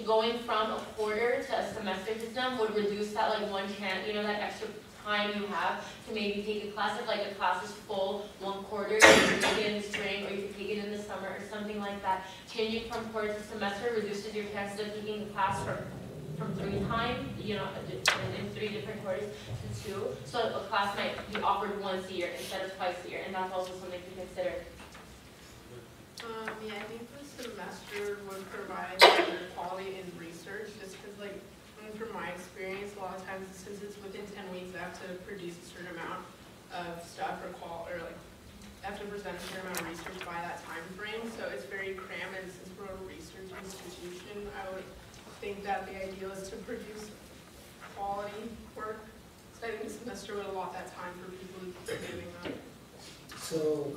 Going from a quarter to a semester system would reduce that like one chance, that extra time you have to maybe take a class. If like a class is full one quarter, you can take it in the spring or you can take it in the summer or something like that. Changing from quarter to semester reduces your chances of taking the class from 3 times, in 3 different quarters to 2. So a class might be offered once a year instead of twice a year, and that's also something to consider. Yeah, I think the semester would provide better quality in research, just because, from my experience, a lot of times since it's within 10 weeks, I have to produce a certain amount of stuff I have to present a certain amount of research by that time frame. So it's very cramped, and since we're a research institution, I would think that the ideal is to produce quality work. So I think the semester would allot that time for people to be doing that. So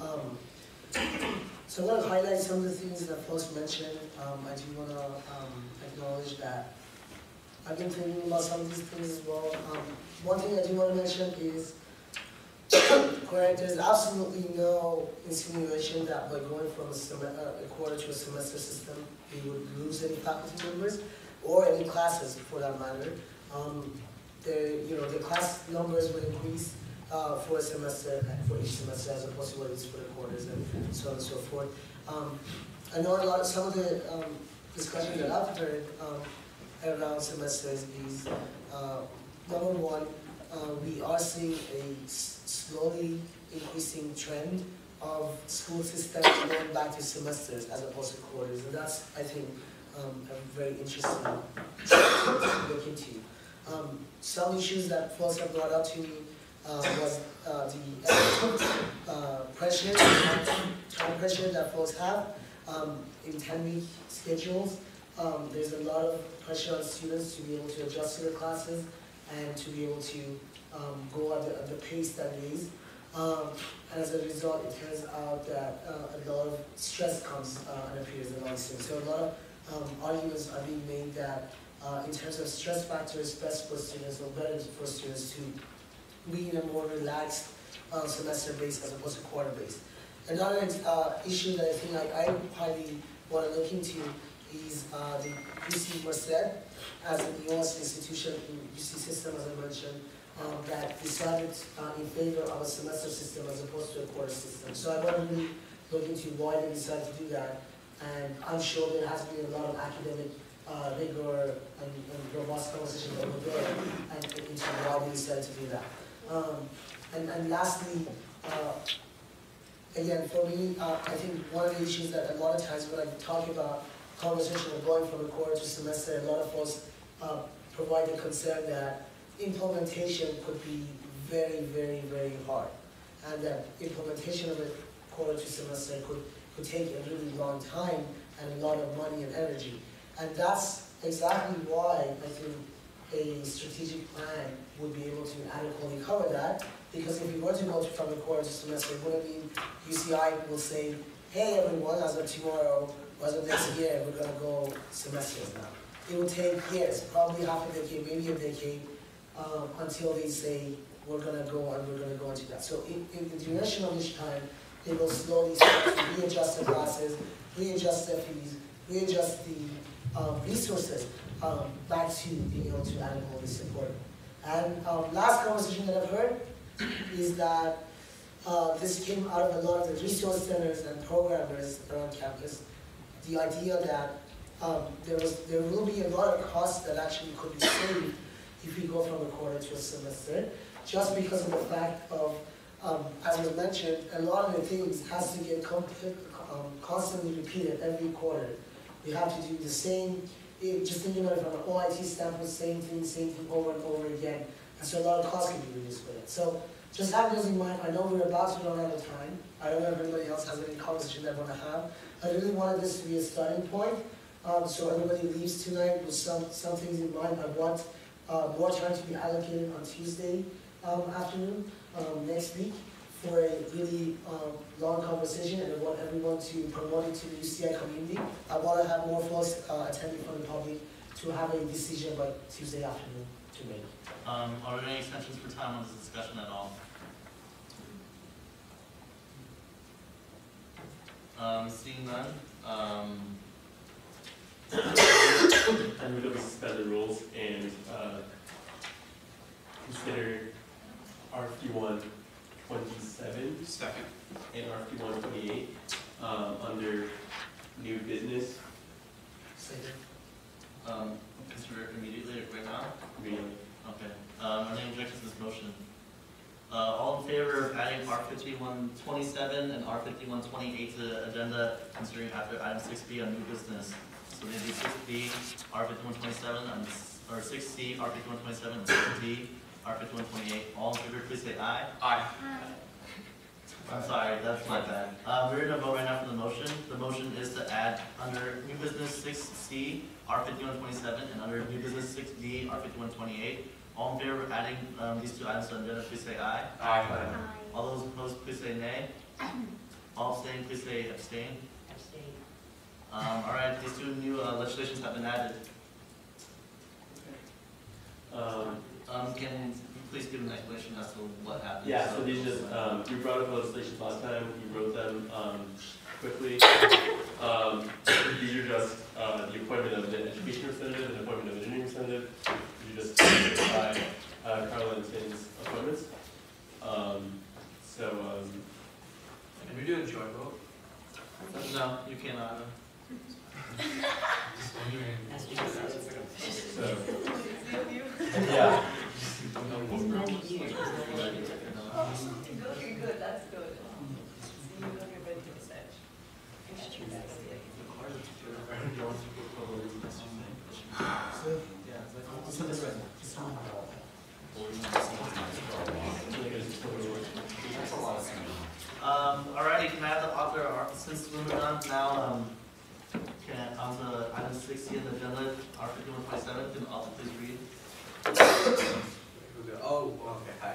I'm going to highlight some of the things that folks mentioned. I do want to acknowledge that I've been thinking about some of these things as well. One thing I do want to mention is, correct, there's absolutely no insinuation that by going from a quarter to a semester system, we would lose any faculty members or any classes for that matter. The class numbers would increase for a semester, for each semester, as opposed to what it is for the quarters and so on and so forth. I know some of the discussions that I've heard around semesters is, number one, we are seeing a slowly increasing trend of school systems going back to semesters as opposed to quarters, and that's, I think, a very interesting to look into. Some issues that folks have brought up to me was the pressure, time pressure that folks have in 10-week schedules. There's a lot of pressure on students to be able to adjust to their classes and to be able to go at the pace that it is. And as a result, it turns out that a lot of stress comes and appears in all these things. So a lot of arguments are being made that in terms of stress factors best for students or better for students to be in a more relaxed semester based as opposed to quarter based. Another issue that I think I highly want to look into is the UC Merced as a newest institution in UC system, as I mentioned, that decided in favor of a semester system as opposed to a quarter system. So I want to really look into why they decided to do that, and I'm sure there has been a lot of academic rigor and robust conversation over there and into why they decided to do that. And lastly, again, for me, I think one of the issues that a lot of times when I talk about conversation of going from a quarter to semester, a lot of folks provide the concern that implementation could be very, very, very hard, and that implementation of a quarter to semester could take a really long time and a lot of money and energy. And that's exactly why I think a strategic plan would be able to adequately cover that, because if we were to go from a quarter to semester, it wouldn't mean UCI will say, hey everyone, as of tomorrow, or as of next year, we're going to go semesters now. It will take years, probably half a decade, maybe a decade, until they say, we're going to go and we're going to go into that. So in the duration of each time, they will slowly start to readjust the classes, readjust their fees, readjust the resources back to being able to adequately support it. And last conversation that I've heard is that this came out of a lot of the resource centers and programmers around campus. The idea that there will be a lot of costs that actually could be saved if we go from a quarter to a semester, just because of the fact of, as was mentioned, a lot of the things has to get constantly repeated every quarter. We have to do the same, just thinking about it from an OIT standpoint, same thing over and over again. And so a lot of costs can be reduced with it. So just have those in mind. I know we're about to run out of time. I don't know if anybody else has any conversation they want to have. I really wanted this to be a starting point. So everybody leaves tonight with some things in mind. I want more time to be allocated on Tuesday afternoon next week for a really long conversation, and I want everyone to promote it to the UCI community. I want to have more folks attending from the public to have a decision by Tuesday afternoon to make. Are there any extensions for time on this discussion at all? Seeing none, I move that we suspend the rules and consider RFP 127 Second. and RFP 128 under new business. Consider it immediately, right now? Immediately. Okay. Are there any objections to this motion? All in favor of adding R5127 and R5128 to the agenda, considering after item 6B on new business? So maybe 6B, R5127, or 6C, R5127, and 6D, R5128. All in favor, please say aye. Aye. I'm sorry, that's my bad. We're going to vote right now for the motion. The motion is to add under new business 6C, R5127, and under new business 6D, R5128. All in favor of adding these two items to the agenda, please say aye. Aye. All those opposed, please say nay. All abstained, please say abstain. Abstain. All right, these two new legislations have been added. Can you please give an explanation as to what happened? Yeah, so these just, you brought up legislation last time, you wrote them quickly. These are just the appointment of an education representative and the appointment of an engineering representative. You just clarify Carla and Tim's appointments. Can we do a joint vote? No, you cannot. So, yeah. Okay, good, that's good. See, you look at ready to set. Alrighty, can I have the author, since we're done now, can on to item 60 on the agenda, R5127, can the author please read? Oh, okay, hi.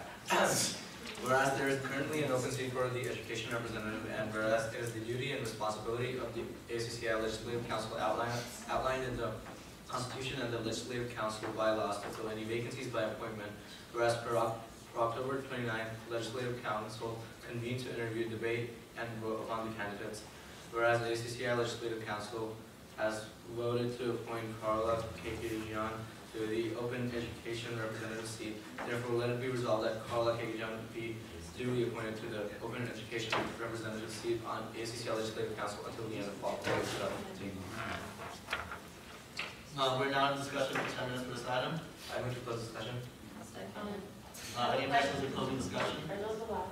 Whereas there is currently an open seat for the education representative, and whereas it is the duty and responsibility of the ASUCI Legislative Council outlined in the Constitution and the Legislative Council bylaws to fill any vacancies by appointment, whereas per October 29th, Legislative Council convened to interview, debate, and vote upon the candidates, whereas the ACCI Legislative Council has voted to appoint Carla Kekijian to the Open Education Representative seat. Therefore, let it be resolved that Carla Kekijian be duly appointed to the Open Education Representative seat on ACCI Legislative Council until the end of fall 2015. We're now in discussion for 10 minutes for this item. I move to close discussion. Any objections to closing discussion? Are those allowed?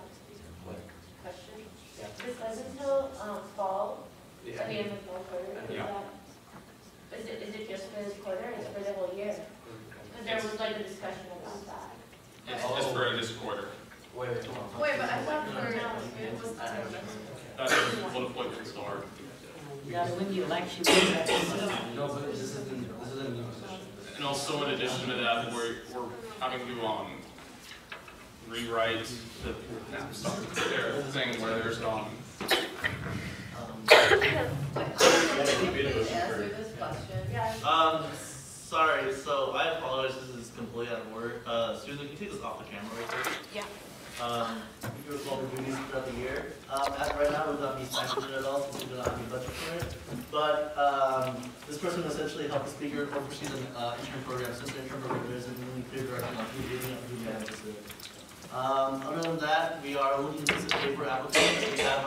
Question? Yeah. This is until fall, Yeah. the end of fall quarter, Yeah. is it just for this quarter, or is it for the whole year? Because there was like a discussion about that. It's just for this quarter. Wait, hold on. Wait, but I thought it was That's what appointments are. You gotta win the election. No, but this is a new position. And also in addition to that, we're having to rewrite their thing where there's Sorry, so I apologize, this is completely out of order. Susan, can you take this off the camera right there? Yeah. You were called the duties throughout the year. As right now, we've not been sanctioned at all since we do not have any budget for it. But this person essentially helped the speaker oversee the intern program. Since the intern program there isn't really clear direction on who is and who manages it. Other than that, we are looking to visit J4 applicants. We have,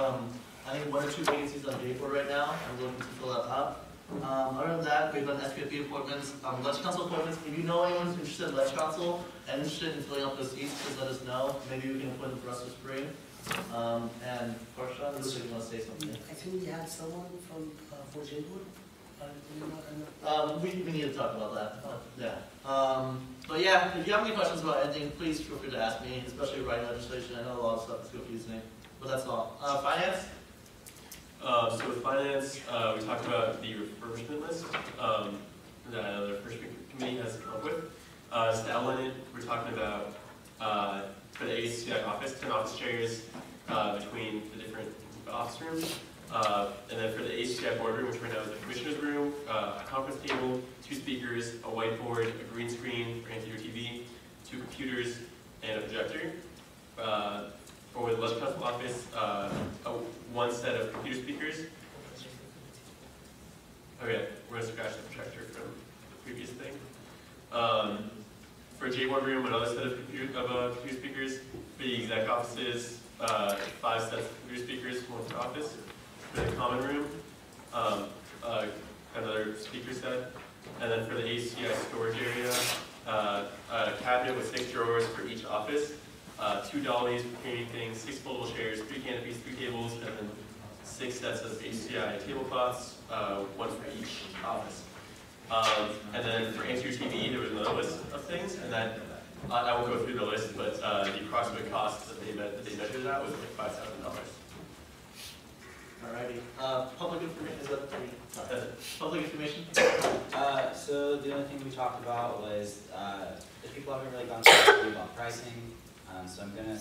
I think, 1 or 2 vacancies on J4 right now. We're looking to fill that up. Other than that, we've done SPFP appointments, Ledge Council appointments. If you know anyone who's interested in Ledge Council and interested in filling up those seats, please let us know. Maybe we can appoint them for us for spring. And Parsha, looks like you want to say something. I think we had someone from for J-Board. We need to talk about that. Yeah. But yeah, if you have any questions about anything, please feel free to ask me, especially writing legislation. I know a lot of stuff is confusing, but that's all. Finance? So with finance, we talked about the refurbishment list that the refurbishment committee has come up with. Just to outline it, we're talking about for the ASUCI office, 10 office chairs between the different office rooms. And then for the ASUCI boardroom, which right now is the commissioner's room, a conference table, 2 speakers, a whiteboard, a green screen for anterior TV, 2 computers, and a projector. For the Ledge Council office, 1 set of computer speakers. Okay, we're going to scratch the projector from the previous thing. For J1 room, another set of computer speakers. For the exec offices, 5 sets of computer speakers, 1 per office. For the common room, another speaker set. And then for the ACI storage area, a cabinet with 6 drawers for each office. 2 dollies for carrying things, 6 foldable chairs, 3 canopies, 3 tables, and then 6 sets of ACI tablecloths, 1 for each office. And then for anterior TV, there was another list of things, and then I won't go through the list, but the approximate cost that they measured that was like $5,000. Alrighty. Public information, is that public information? So the only thing we talked about was the people haven't really gone through about pricing. So I'm gonna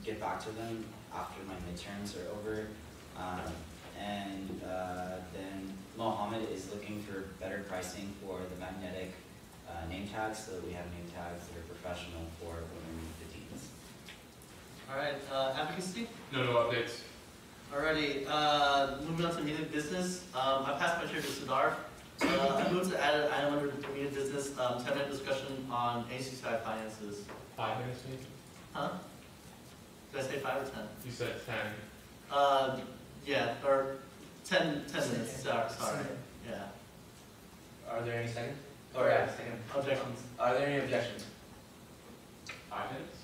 get back to them after my midterms are over. Then Mohammed is looking for better pricing for the magnetic name tags, so that we have name tags that are professional for when we meet the teams. Alright, advocacy? No updates. Alrighty, moving on to immediate business. I passed my chair to Siddharth. I moved to add an item under immediate business, 10-minute discussion on ACCI finances. 5 minutes maybe? Huh? Did I say 5 or 10? You said 10. Yeah, or 10 minutes, sorry. Yeah. Are there any seconds? Or second. Objections? Are there any objections? 5 minutes?